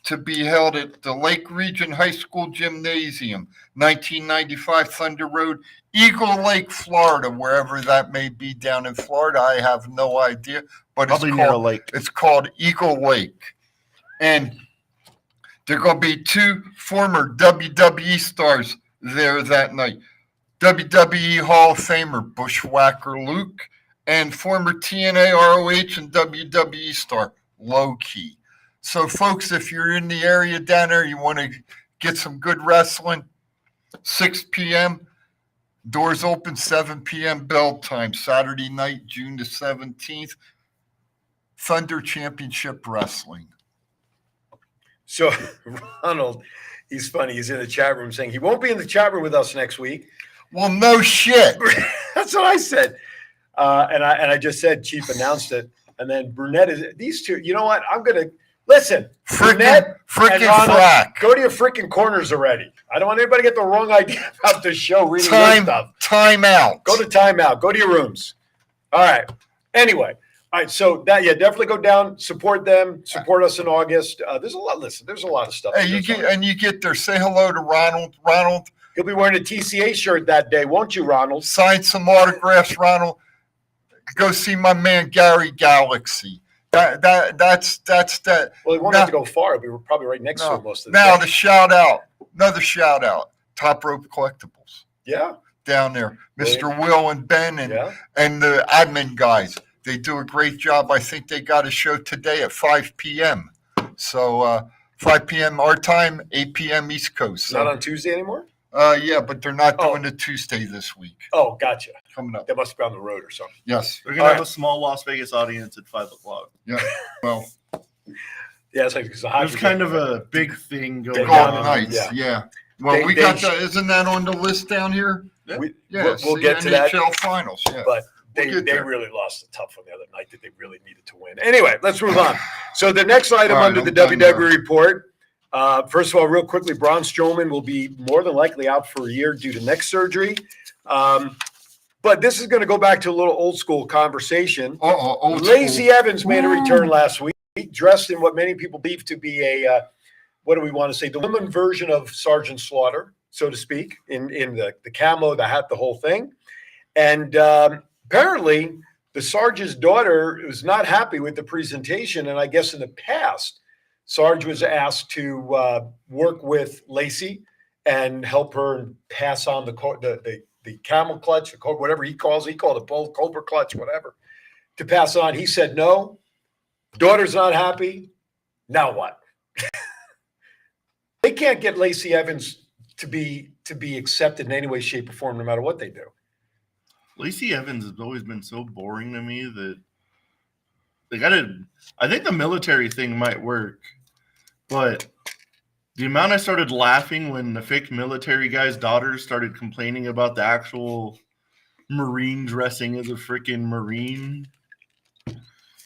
to be held at the Lake Region High School Gymnasium, 1995 Thunder Road, Eagle Lake, Florida, wherever that may be down in Florida. I have no idea, but Probably near a lake. it's called Eagle Lake. And there are going to be two former WWE stars there that night. WWE Hall of Famer Bushwhacker Luke and former TNA, ROH, and WWE star Low Key. So, folks, if you're in the area down there, you want to get some good wrestling, 6 p.m., doors open 7 p.m. bell time, Saturday night, June the 17th, Thunder Championship Wrestling. So Ronald, he's funny. He's in the chat room saying he won't be in the chat room with us next week. Well, no shit. That's what I said. And I just said Chief announced it. And then Brunette is these two. You know what? I'm gonna listen. Brunette and Ronald, frack. go to your freaking corners already. I don't want anybody to get the wrong idea about this show. Reading your stuff. Time out. Go to timeout. Go to your rooms. All right. Anyway. All right. So that definitely go down. Support them. Support us in August. There's a lot. Listen, there's a lot of stuff. Hey, you get there. Say hello to Ronald. Ronald, You'll be wearing a TCA shirt that day, won't you, Ronald? sign some autographs, Ronald. Go see my man Gary Galaxy. That's that. Well, he won't have to go far. We were probably right next to him most of the Now day. the shout out, another shout out, Top Rope Collectibles Yeah. down there, Mr. Will and Ben Yeah. and the admin guys. They do a great job. I think they got a show today at 5 p.m. So 5 p.m. our time, 8 p.m. East Coast. Not So, on Tuesday anymore? yeah, but they're not doing the Tuesday this week. Oh, gotcha. Coming up. They must be on the road or something. Yes. We're gonna have a small Las Vegas audience at 5:00. Yeah. Well, Yeah, it's like because the There's kind of a big thing going Golden Golden on. Knights. yeah. Yeah. Well, They- we they got sh- that. Isn't that on the list down here? We, Yeah. we'll get to that. NHL Finals. Yeah. But they We'll get there. really lost a tough one the other night that they really needed to win. Anyway, let's move on. So the next item All right, under the I'm done WWE report, first of all, real quickly, Braun Strowman will be more than likely out for a year due to neck surgery. But this is going to go back to a little old school conversation. Old Lacey school. Evans made a return last week, dressed in what many people believe to be a, what do we want to say, the woman version of Sergeant Slaughter, so to speak, in the camo, the hat, the whole thing. And apparently the Sarge's daughter was not happy with the presentation. And I guess in the past, Sarge was asked to work with Lacey and help her pass on the camel clutch, the whatever he called it, both Cobra clutch, whatever, to pass on. He said no. Daughter's not happy. Now what? They can't get Lacey Evans to be accepted in any way, shape, or form, no matter what they do. Lacey Evans has always been so boring to me that I think the military thing might work, but the amount I started laughing when the fake military guy's daughter started complaining about the actual Marine dressing as a freaking Marine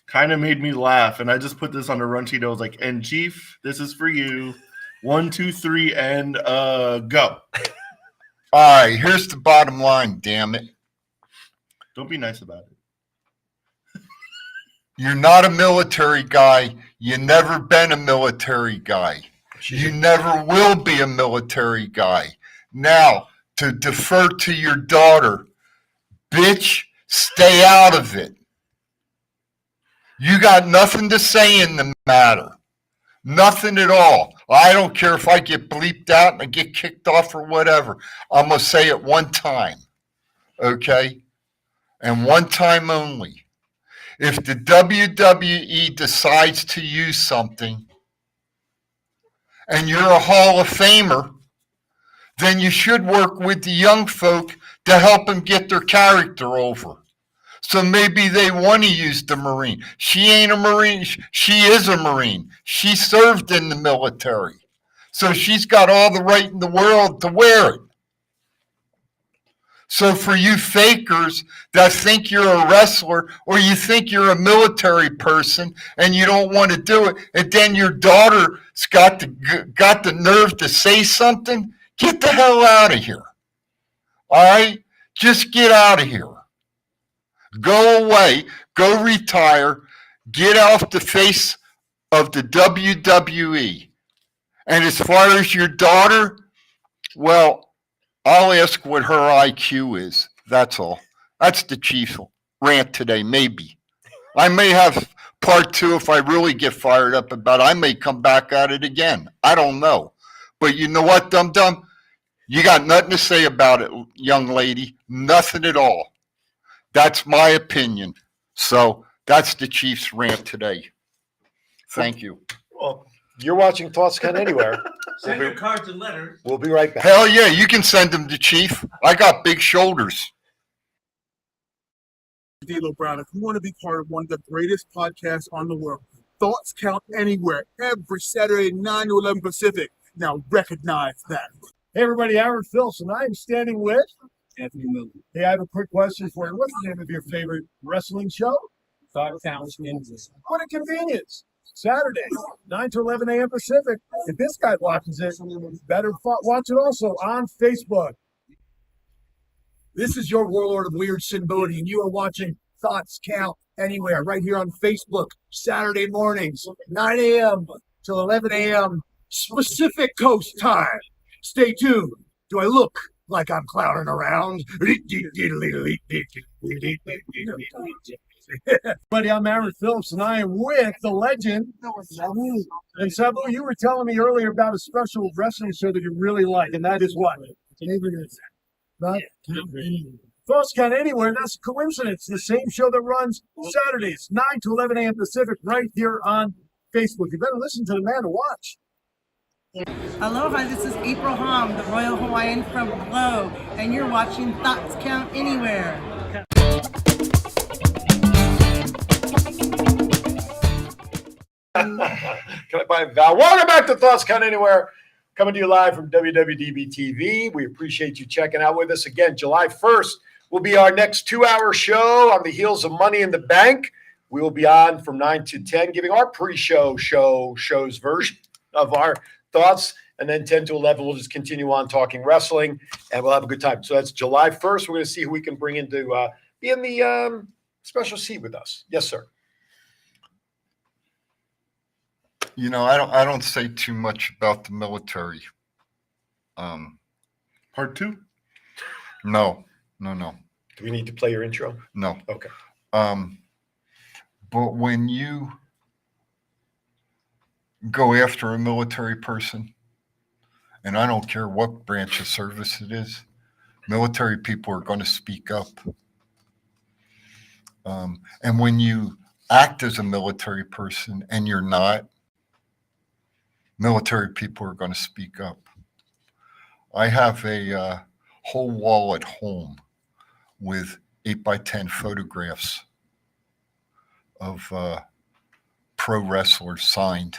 kind of made me laugh. And I just put this on a run sheet. I was like, and Chief, this is for you. 1, 2, 3, and go. All right. Here's the bottom line, damn it. Don't be nice about it. You're not a military guy. You never been a military guy. You never will be a military guy. Now, to defer to your daughter, bitch, stay out of it. You got nothing to say in the matter. Nothing at all. I don't care if I get bleeped out and I get kicked off or whatever. I'm going to say it one time. Okay? And one time only. If the WWE decides to use something, and you're a Hall of Famer, then you should work with the young folk to help them get their character over. So maybe they want to use the Marine. She ain't a Marine. She is a Marine. She served in the military. So she's got all the right in the world to wear it. So for you fakers that think you're a wrestler or you think you're a military person and you don't want to do it, and then your daughter's got the nerve to say something, get the hell out of here. All right? Just get out of here. Go away. Go retire. Get off the face of the WWE. And as far as your daughter, well, I'll ask what her IQ is. That's all. That's the chief rant today, maybe. I may have part two if I really get fired up about it. I may come back at it again. I don't know. But you know what, dum-dum? You got nothing to say about it, young lady. Nothing at all. That's my opinion. So that's the chief's rant today. Thank you. Well, you're watching Thoughts Count Anywhere. Send your cards and letters. We'll be right back. Hell yeah, you can send them to Chief. I got big shoulders. D'Lo Brown, if you want to be part of one of the greatest podcasts on the world, Thoughts Count Anywhere, every Saturday, 9 to 11 Pacific. Now recognize that. Hey, everybody, Aaron Phillips, and I'm standing with Anthony Miller. Hey, I have a quick question for you. What's the name of your favorite wrestling show? Thoughts Count Anywhere. What a convenience. Saturday, 9 to 11 a.m. Pacific. If this guy watches it, better watch it also on Facebook. This is your warlord of weird Sin Bodhi, and you are watching Thoughts Count Anywhere right here on Facebook, Saturday mornings, 9 a.m. till 11 a.m. Pacific Coast time. Stay tuned. Do I look like I'm clowning around? Buddy, I'm Aaron Phillips, and I am with the legend. And Sabu, you were telling me earlier about a special wrestling show that you really like, and that is what? Thoughts Count Anywhere. That's a coincidence. The same show that runs Saturdays, 9 to 11 a.m. Pacific, right here on Facebook. You better listen to the man to watch. Aloha, this is April Hom, the Royal Hawaiian from Glow, and you're watching Thoughts Count Anywhere. Can I buy a vowel? Welcome back to Thoughts Count Anywhere. Coming to you live from WWDBTV. We appreciate you checking out with us. Again, July 1st will be our next 2-hour show on the heels of Money in the Bank. We will be on from 9 to 10, giving our pre-show shows version of our thoughts. And then 10 to 11, we'll just continue on talking wrestling, and we'll have a good time. So that's July 1st. We're going to see who we can bring in to be in the special seat with us. Yes, sir. You know, I don't say too much about the military. Part two? No. Do we need to play your intro? No. Okay. But when you go after a military person, and I don't care what branch of service it is, military people are going to speak up. And when you act as a military person and you're not, military people are going to speak up. I have a whole wall at home with 8x10 photographs of pro wrestlers signed.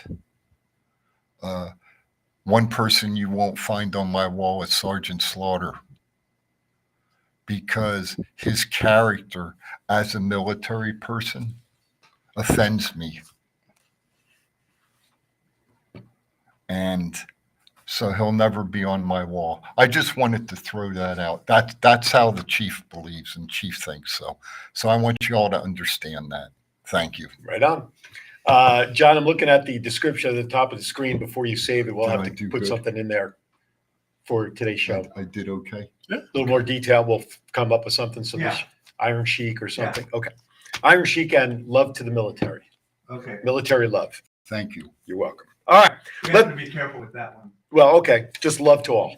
One person you won't find on my wall is Sergeant Slaughter, because his character as a military person offends me. And so he'll never be on my wall. I just wanted to throw that out. That's how the chief believes, and chief thinks so. So I want you all to understand that. Thank you. Right on. John, I'm looking at the description at the top of the screen before you save it. We'll Did have I to do put good? something in there for today's show. I did okay. A little more detail. We'll come up with something. So Yeah. this Iron Sheik or something. Okay. Iron Sheik and love to the military. Okay. Military love. Thank you. You're welcome. All right. We have to be careful with that one. Well, okay. Just love to all.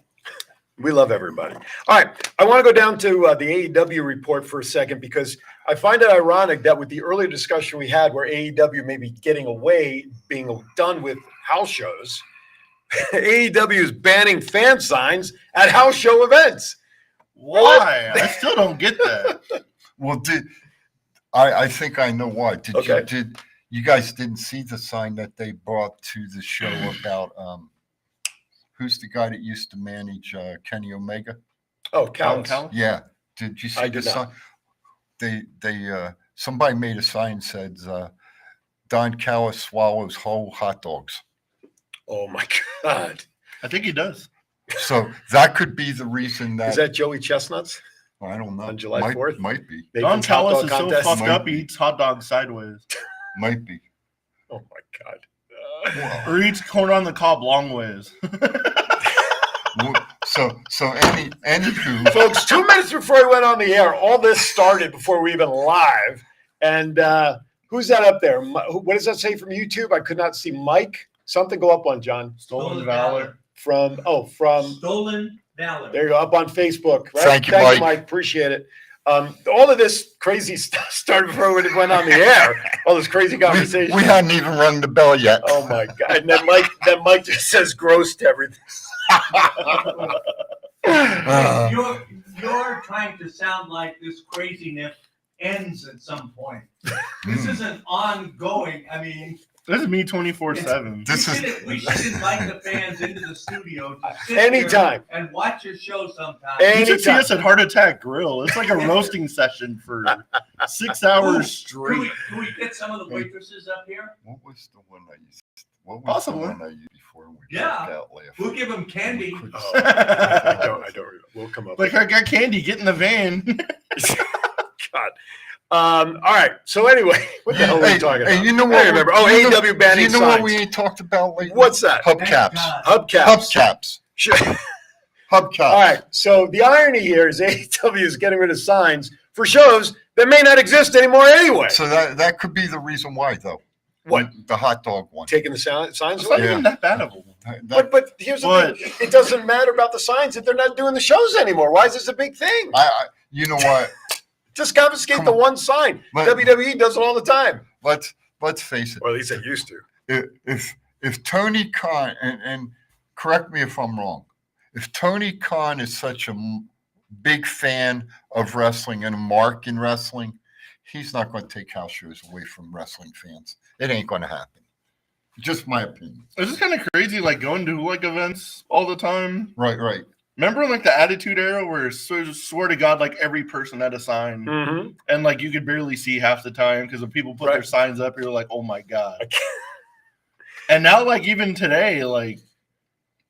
We love everybody. All right. I want to go down to the AEW report for a second, because I find it ironic that with the earlier discussion we had where AEW may be getting away, being done with house shows, AEW is banning fan signs at house show events. Why? I still don't get that. Well, I think I know why. Okay. Did you guys didn't see the sign that they brought to the show about who's the guy that used to manage Kenny Omega? Oh, Callis. Yeah. Did you see I the did not. sign? They somebody made a sign said Don Callis swallows whole hot dogs. Oh my God. I think he does. So that could be the reason Is that Joey Chestnuts? I don't know. on July 4th? Might be. Don Nathan's hot Callis dog is contest? so fucked Might up, be. he eats hot dogs sideways. Might be. Oh my God. Well, Or eats corn on the cob long ways. so anywho, Folks, 2 minutes before we went on the air, all this started before we even live. And who's that up there? What does that say from YouTube? I could not see Mike. Something go up on, John. Stolen valor. From Stolen valor. there you go, up on Facebook. Right? Thank you, Mike. Appreciate it. All of this crazy stuff started before we went on the air. All this crazy conversation. we hadn't even rung the bell yet. Oh my God! And then Mike just says gross to everything. You're trying to sound like this craziness ends at some point. This isn't ongoing. I mean, This is me 24/7. we should invite the fans into the studio to sit Anytime. here and watch your show sometime. You should see Anytime. us at Heart Attack Grill. It's like a roasting session for 6 hours straight. Can we get some of the waitresses up here? What was the one I used? What was Possibly. the one I used before we Yeah. broke out laughing? We'll give them candy. Oh, I don't remember. We'll come up. Like, I got candy, get in the van. God. All right. So anyway, what the hell are we talking about? Hey, you know I what? remember. Oh, you know- AEW banning You know signs. what we ain't talked about lately? What's that? Hubcaps. Hubcaps. Hubcaps. Sure. Hubcaps. All right. So the irony here is AEW is getting rid of signs for shows that may not exist anymore anyway. So that could be the reason why, though. What? The hot dog one. Taking the signs It's away? not even that bad of a one. But here's the thing. It doesn't matter about the signs if they're not doing the shows anymore. Why is this a big thing? You know what? Just confiscate Come the on. one sign. But- WWE does it all the time. Let's face it. Or at least they used to. If Tony Khan and correct me if I'm wrong, if Tony Khan is such a big fan of wrestling and a mark in wrestling, he's not going to take house shows away from wrestling fans. It ain't going to happen. Just my opinion. It's just kind of crazy, like going to like events all the time. Right. Remember like the Attitude Era where swear to God, like every person had a sign Mm-hmm. and like you could barely see half the time because when people put their Right. signs up, you're like, oh my God. And now, like even today, like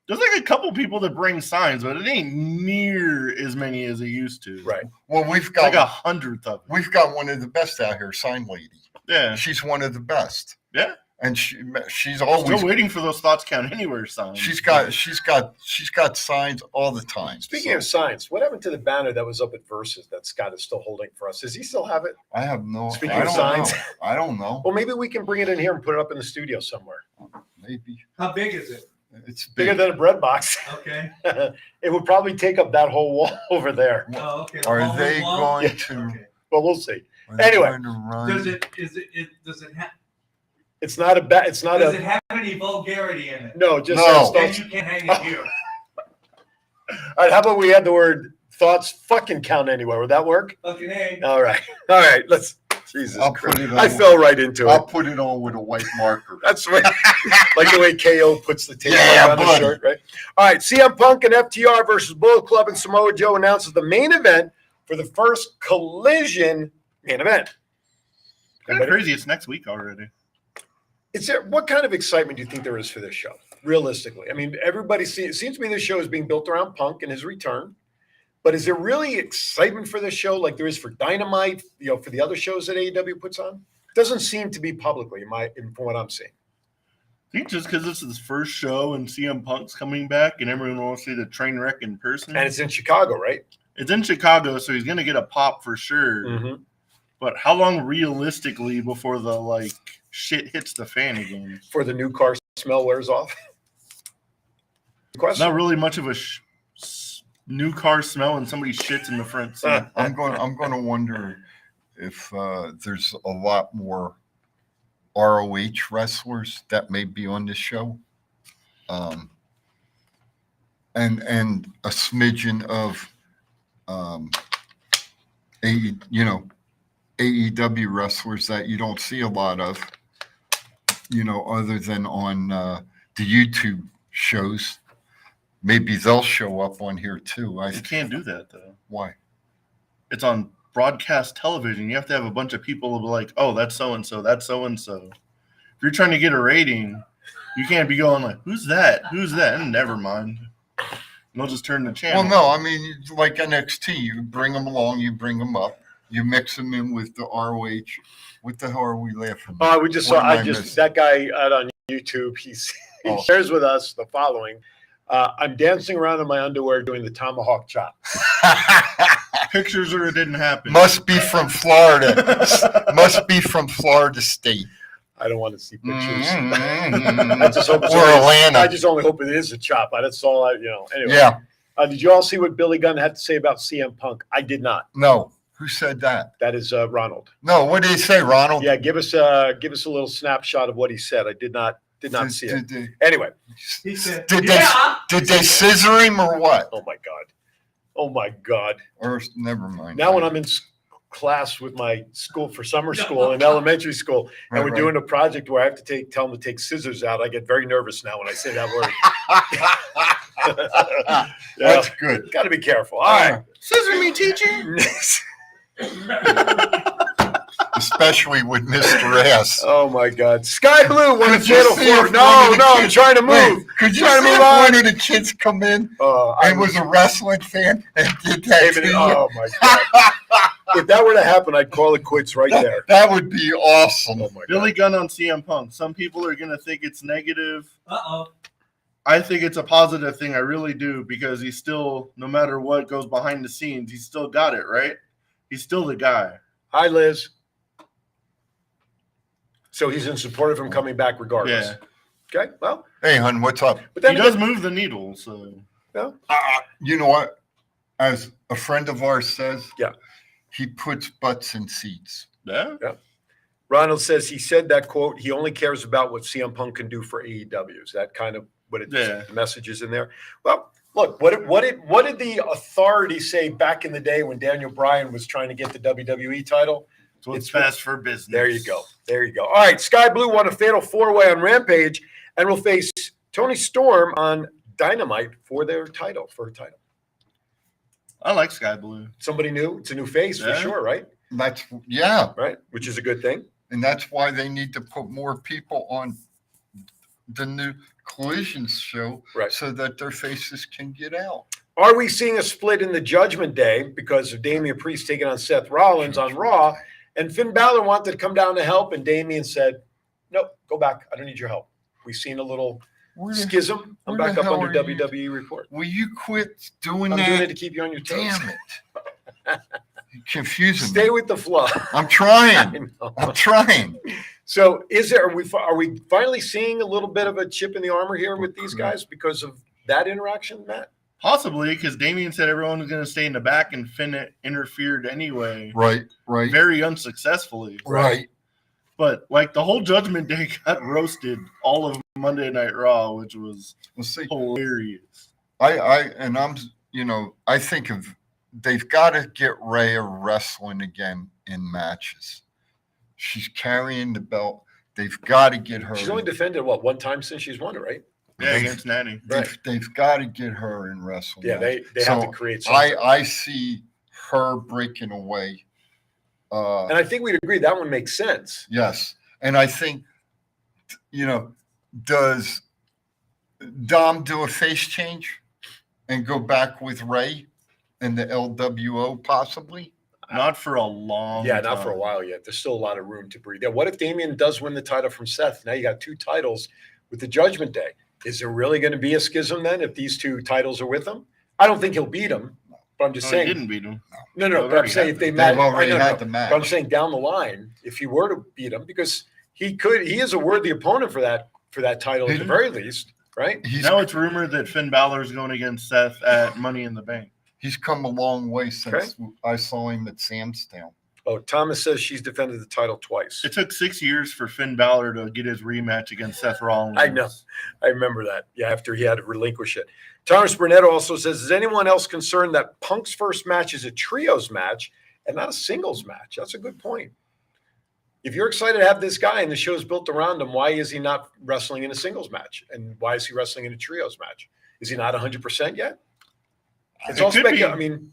there's like a couple people that bring signs, but it ain't near as many as it used to. Right. Well, we've It's got like 100th of them. we've got one of the best out here, Sign Lady. Yeah. She's one of the best. Yeah. And she's always Still waiting for those Thoughts Count Anywhere signs. she's got signs all the time. Speaking of signs, what happened to the banner that was up at Versus that Scott is still holding for us? Does he still have it? I have no. Speaking I of don't signs. know. I don't know. Well, maybe we can bring it in here and put it up in the studio somewhere. Maybe How big is it? it's Bigger big. than a bread box. Okay. It would probably take up that whole wall over there. Oh, okay. Are All they wall? going Yeah. to? Okay. But we'll see. Are they Anyway. going to run? Does it have It's not a bad. It's not does a. it have any vulgarity in it? No, just No. Then thoughts. you can't hang it here. All right. How about we add the word thoughts fucking count anywhere? Would that work? Fucking A. All right. All right. Let's. Jesus I'll Christ. put it on. I fell right into I'll it. put it on with a white marker. That's right. Like the way KO puts the tape Yeah, on the buddy. shirt, right? All right. CM Punk and FTR versus Bullet Club and Samoa Joe announces the main event for the first Collision main event. Kind of crazy. It's next week already. Is there what kind of excitement do you think there is for this show? Realistically, I mean, it seems to me this show is being built around Punk and his return. But is there really excitement for this show like there is for Dynamite? For the other shows that AEW puts on? Doesn't seem to be publicly, from what I'm seeing. I think just because this is his first show and CM Punk's coming back and everyone wants to see the train wreck in person. And it's in Chicago, right? It's in Chicago, so he's going to get a pop for sure. Mm-hmm. But how long realistically before the like shit hits the fan again? For the new car smell wears off. Question. Not really much of a new car smell and somebody shits in the front seat. I'm going to wonder if there's a lot more ROH wrestlers that may be on this show. and a smidgen of AEW wrestlers that you don't see a lot of, other than on the YouTube shows. Maybe they'll show up on here too. You can't do that though. Why? It's on broadcast television. You have to have a bunch of people like, oh, that's so and so, that's so and so. If you're trying to get a rating, you can't be going like, who's that? Who's that? And never mind. They'll just turn the channel. Well, no, I mean, like NXT, you bring them along, you bring them up, you mix them in with the ROH. What the hell are we laughing at? We just What saw, am I missing? that guy out on YouTube, he shares with us the following. I'm dancing around in my underwear doing the tomahawk chop. Pictures or it didn't happen. Must be from Florida. Must be from Florida State. I don't want to see pictures. Mm-hmm. I just hope Or Atlanta. I just only hope it is a chop. That's all I, anyway. Yeah. Did you all see what Billy Gunn had to say about CM Punk? I did not. No. Who said that? That is Ronald. No. What did he say, Ronald? Yeah, give us a little snapshot of what he said. I did not see it. Anyway, He said, Did yeah. they scissor him or what? oh my God. Or never mind. Now when I'm in class with my school for summer school in elementary school, and Right, we're right. doing a project where I have to tell them to take scissors out, I get very nervous now when I say that word. That's good. Got to be careful. All right. Scissor me, teacher. Especially with Mr. S. Oh my God. Sky Blue won a Could you channel see if 4. one No, of the I'm kids- trying to move. Wait, could you Trying to see move if on. one of the kids come in and was a wrestling fan and did that to you? Oh my God. If that were to happen, I'd call it quits right there. That would be awesome. Oh my God. Billy Gunn on CM Punk. Some people are going to think it's negative. Uh-oh. I think it's a positive thing. I really do, because he's still, no matter what goes behind the scenes, he's still got it, right? He's still the guy. Hi, Liz. So he's in support of him coming back regardless. Yeah. Okay. Well, Hey, hon, what's up? but then He does again, move the needle, so. You know what? As a friend of ours says, Yeah. he puts butts in seats. Yeah. Ronald says he said that quote, he only cares about what CM Punk can do for AEW. Is that kind of what the message is in there? Well, look, what did the authority say back in the day when Daniel Bryan was trying to get the WWE title? So it's fast for business. There you go. There you go. All right. Sky Blue won a fatal 4-way on Rampage and will face Tony Storm on Dynamite for their title, I like Sky Blue. Somebody new. It's a new face for Yeah. sure, right? Yeah. Right. Which is a good thing. And that's why they need to put more people on the new Collisions show, Right. so that their faces can get out. Are we seeing a split in the Judgment Day because of Damian Priest taking on Seth Rollins on Raw? And Finn Balor wanted to come down to help, and Damian said, "Nope, go back. I don't need your help." We've seen a little Where the- schism. I'm where back the up hell under are you? WWE Report. Will you quit doing I'm that? doing it to keep you on your toes. Damn it. You're confusing Stay me. with the flow. I'm I trying. know. I'm trying. So, are we finally seeing a little bit of a chip in the armor here with these guys because of that interaction, Matt? Possibly, because Damian said everyone was going to stay in the back, and Finn interfered anyway. Right. Very unsuccessfally. Right. But like the whole Judgment Day got roasted all of Monday Night Raw, which was We'll see. hilarious. I think they've got to get Rhea wrestling again in matches. She's carrying the belt. They've got to get her. She's only defended one time since she's won it, right? Yeah, against Natty. They've got to get her in wrestling. Yeah, match. they have So to create something. I see her breaking away. And I think we'd agree that one makes sense. Yes. And I think, does Dom do a face change and go back with Ray and the LWO possibly? Not for a long Yeah, time. not for a while yet. There's still a lot of room to breathe. Yeah, what if Damian does win the title from Seth? Now you got 2 titles with the Judgment Day. Is there really going to be a schism then if these 2 titles are with him? I don't think he'll beat him, but I'm just No, saying. he didn't beat him. No, They've but I'm already saying had if they them. match, They've already I know, had the match. But I'm saying down the line, if he were to beat him, because he is a worthy opponent for that title at the very least, right? Now it's rumored that Finn Balor is going against Seth at Money in the Bank. He's come a long way since I saw him at Sam's Town. Oh, Thomas says she's defended the title twice. It took 6 years for Finn Balor to get his rematch against Seth Rollins. I know. I remember that. Yeah, after he had to relinquish it. Thomas Burnett also says, is anyone else concerned that Punk's first match is a trios match and not a singles match? That's a good point. If you're excited to have this guy and the show's built around him, why is he not wrestling in a singles match? And why is he wrestling in a trios match? Is he not 100% yet? It's all speculative. I mean,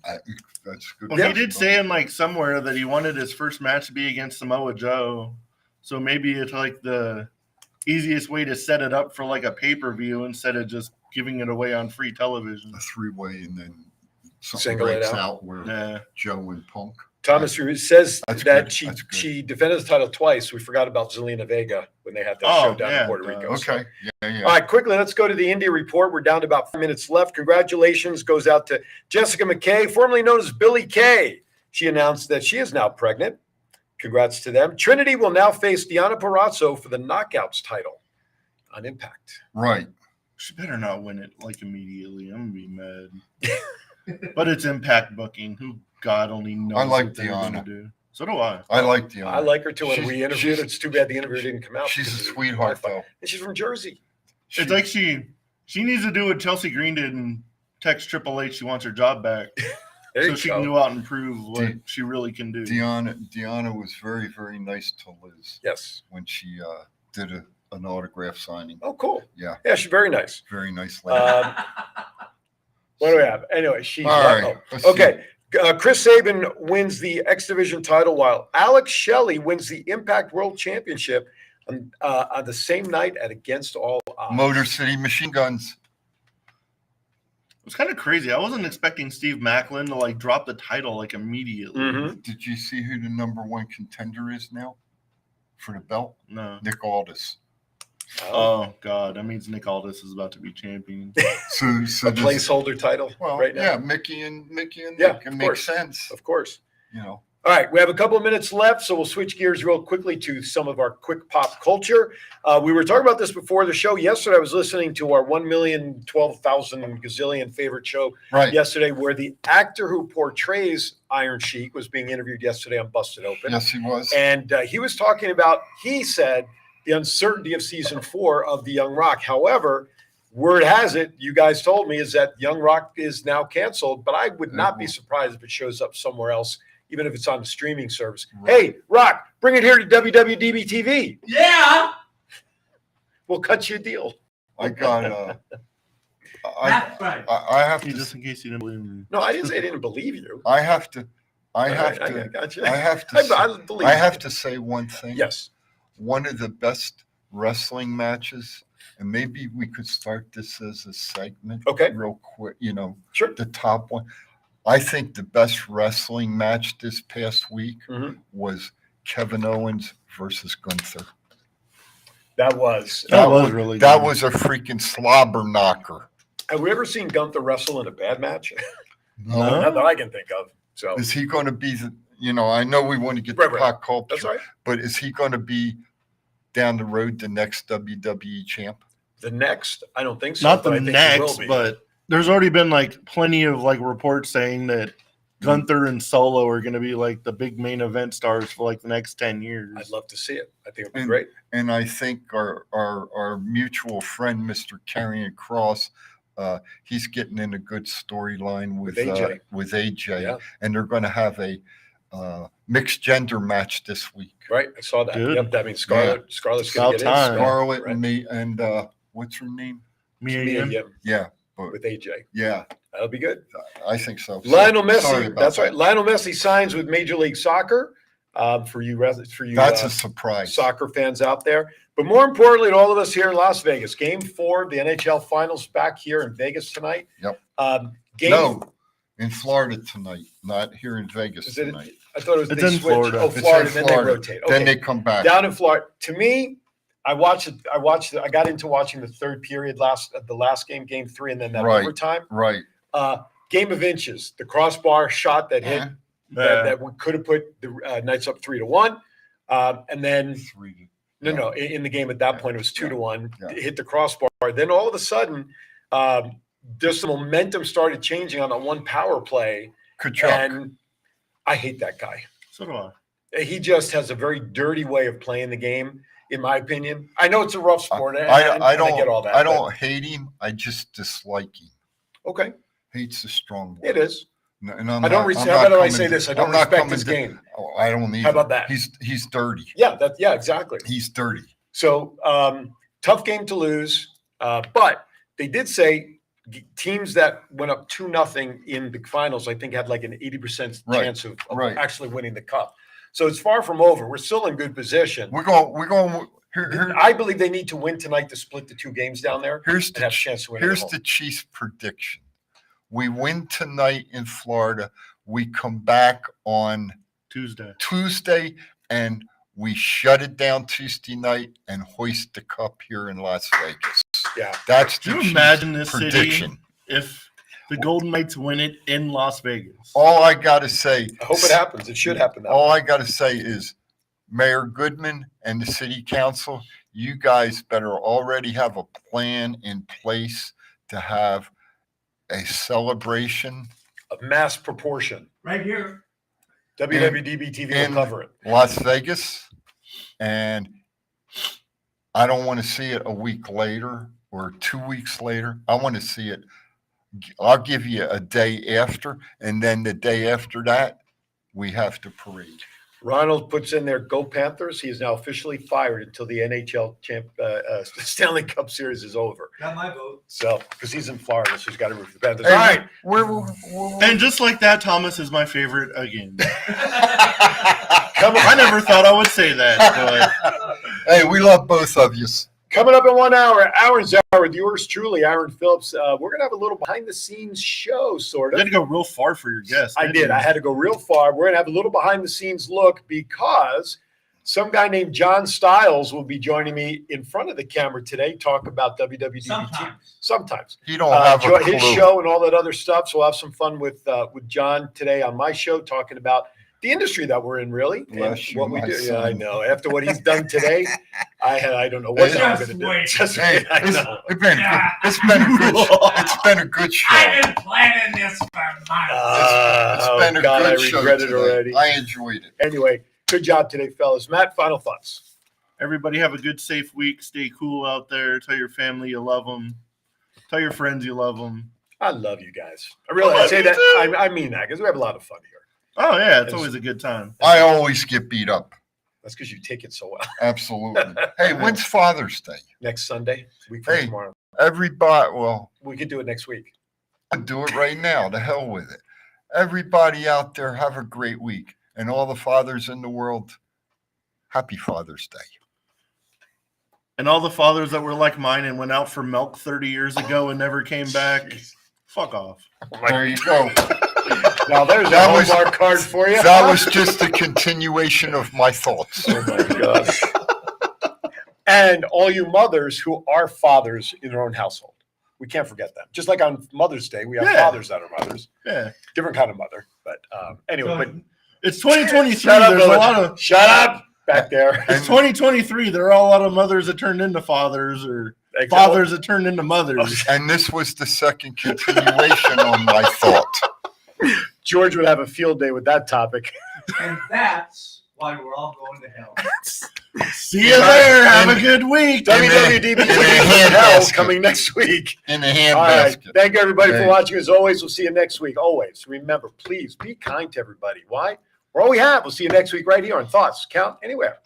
that's good. Well, he did say in like somewhere that he wanted his first match to be against Samoa Joe. So maybe it's like the easiest way to set it up for like a pay-per-view instead of just giving it away on free television. A three-way and then something Single it breaks out. out where Joe and Punk. Thomas says That's that good. she That's good. she defended the title twice. We forgot about Zelina Vega when they had that show down in Puerto Rico. So- Okay. Yeah. All right, quickly, let's go to the India report. We're down to about 5 minutes left. Congratulations goes out to Jessica McKay, formerly known as Billie Kay. She announced that she is now pregnant. Congrats to them. Trinity will now face Deonna Purrazzo for the Knockouts title on Impact. Right. She better not win it like immediately. I'm gonna be mad. But it's Impact booking. Who God only knows I like what they're gonna Deonna. do. So do I. I like the. I like her too. When She's- we interviewed her, she's- it's too bad the interview didn't come out. She's a because of the sweetheart, Wi-Fi. though. And she's from Jersey. It's like she needs to do what Chelsea Green did and text Triple H she wants her job back. There So you she go. can go out and prove what De- she really can do. Deonna was very, very nice to Liz Yes. when she did an autograph signing. Oh, cool. Yeah. Yeah, she's very nice. Very nice lady. What do we have? Anyway, she's All right, let's okay. Chris Sabin wins the X Division title while Alex Shelley wins the Impact World Championship on the same night at Against All Odds. Motor City Machine Guns. It was kind of crazy. I wasn't expecting Steve Macklin to like drop the title like immediately. Mhm. Did you see who the #1 contender is now for the belt? No. Nick Aldis. Oh God, that means Nick Aldis is about to be champion. So A this, placeholder title well, right now. yeah, Mickey and Yeah, Nick. It of makes course. sense. Of course. You know. All right, we have a couple of minutes left, so we'll switch gears real quickly to some of our quick pop culture. We were talking about this before the show. Yesterday, I was listening to our 1,012,000 gazillion favorite show Right. yesterday, where the actor who portrays Iron Sheik was being interviewed yesterday on Busted Open. Yes, he was. And he was talking about, he said, the uncertainty of season 4 of The Young Rock. However, word has it, you guys told me, is that Young Rock is now canceled, but I would not be surprised if it shows up somewhere else, even if it's on the streaming service. Hey, Rock, bring it here to WWDBTV. Yeah. We'll cut you a deal. I got. That's right. I have Hey, to. just in case you didn't believe me. No, I didn't say I didn't believe you. I have to. I All have right, to. got you. I have to. I say- believe I you. have to say one thing. Yes. One of the best wrestling matches, and maybe we could start this as a segment. Okay. Real quick, you know, Sure. the top one. I think the best wrestling match this past week Mhm. was Kevin Owens versus Gunther. That was. That was really That good. was a freaking slobber knocker. Have we ever seen Gunther wrestle in a bad match? No. Not that I can think of. So Is he going to be the? You know, I know we want to get Right, the right. pop culture, that's all right. but is he going to be down the road the next WWE champ? The next, I don't think so. Not but the I think he will next, be. but there's already been like plenty of like reports saying that Gunther and Solo are going to be like the big main event stars for like the next 10 years. I'd love to see it. I think it'd be And- great. And I think our mutual friend, Mr. Karrion Cross, he's getting in a good storyline with AJ. With AJ, Yeah. and they're going to have a mixed gender match this week. Right, I saw that. Good. Yep, that means Scarlett's going to About get time. in. Scarlett right. and me, and what's her name? Mia Mia Yim. Yim Yeah, but with AJ. yeah, That'll be good. I think so. Lionel Sorry Messi. about That's that. right. Lionel Messi signs with Major League Soccer. For you, That's a surprise. soccer fans out there. But more importantly, to all of us here in Las Vegas, Game 4 of the NHL Finals back here in Vegas tonight. Yep. Game. No, in Florida tonight, not here in Vegas Is it? tonight. I thought it was. It's they in switch. Florida. Oh, It's in Florida. Then Florida. they rotate. Okay. Then they come back. Down in Florida. To me, I watched it. I got into watching the third period the last game, Game 3, and then that Right. overtime. Right. Game of inches. The crossbar shot that hit Yeah. that could have put the Knights up 3-1, and then Three. no, in the game at that point it was 2-1. Yeah. It hit the crossbar. Then all of a sudden, just the momentum started changing on that one power play, Kachuk. and I hate that guy. So do I. He just has a very dirty way of playing the game, in my opinion. I know it's a rough sport. And I don't get all that. I don't hate him. I just dislike him. Okay. Hate's a strong word. It is. And I'm I don't. not- I'm How not about I coming say to- this? I don't I'm not respect coming his to- game. Oh, I don't either. How about that? He's dirty. Yeah, exactly. He's dirty. So tough game to lose, but they did say teams that went up 2-0 in the finals, I think, had like an 80% Right, chance of right. actually winning the cup. So it's far from over. We're still in good position. We're going. Here, I believe they need to win tonight to split the 2 games down there here's and the have a chance to win. at here's home. the Chiefs' prediction. We win tonight in Florida. We come back on Tuesday, and we shut it down Tuesday night and hoist the cup here in Las Vegas. Yeah. That's Do the you Chiefs' imagine this prediction. city if the Golden Knights win it in Las Vegas? All I got to say, I hope it happens. It should happen. all I got to say is, Mayor Goodman and the city council, you guys better already have a plan in place to have a celebration. Of mass proportion. Right here. WWDBTV will in cover it. Las Vegas, and I don't want to see it a week later or 2 weeks later. I want to see it. I'll give you a day after, and then the day after that, we have to parade. Ronald puts in there, go Panthers. He is now officially fired until the NHL Stanley Cup Series is over. Got my vote. So, because he's in Florida, so he's got to root for the Panthers. All right. And just like that, Thomas is my favorite again. Coming, I never thought I would say that, but Hey, we love both of you. coming up in 1 hour, Aaron's Hour with yours truly, Aaron Phillips. We're going to have a little behind-the-scenes show, sort you had of. to go real far for your guest. I did. I had to go real far. We're going to have a little behind-the-scenes look because some guy named John Stiles will be joining me in front of the camera today, talk about WWDBT. Sometimes. You don't have a His clue. show and all that other stuff. So we'll have some fun with John today on my show, talking about the industry that we're in, really, Bless and you, what we my do. Yeah, I son. know. After what he's done today, I don't know what I'm going to do. wait. Just Hey, wait. I know. it's been a good show. I've been planning this for months. It's been a God, good I show regret it today. already. I enjoyed it. Anyway, good job today, fellas. Matt, final thoughts. Everybody have a good, safe week. Stay cool out there. Tell your family you love them. Tell your friends you love them. I love you guys. I really love say you that. too. I mean that because we have a lot of fun here. Oh, yeah. It's always a good time. I always get beat up. That's because you take it so well. Absolutely. Hey, when's Father's Day? Next Sunday, week from Hey. tomorrow. Everybody, well, We could do it next week. I'll do it right now. To hell with it. Everybody out there, have a great week. And all the fathers in the world, happy Father's Day. And all the fathers that were like mine and went out for milk 30 years ago and never came back, fuck off. There you go. Now there's That a was- Hallmark card for you. That was just a continuation of my thoughts. Oh my gosh. And all you mothers who are fathers in their own household. We can't forget them. Just like on Mother's Day, we have Yeah. fathers that are mothers. Yeah. Different kind of mother. But anyway, but It's 2023. shut up, There's a Village. lot of Shut up back there. it's 2023. There are a lot of mothers that turned into fathers or fathers that turned into mothers. And this was the second continuation on my thought. George would have a field day with that topic. And that's why we're all going to hell. See you there. Have a good week. WWDBTV in a handbasket. coming next week. In the All right. handbasket. Thank you, everybody, for Hey. watching. As always, we'll see you next week. Always. Remember, please be kind to everybody. Why? We're all we have. We'll see you next week right here on Thoughts Count Anywhere.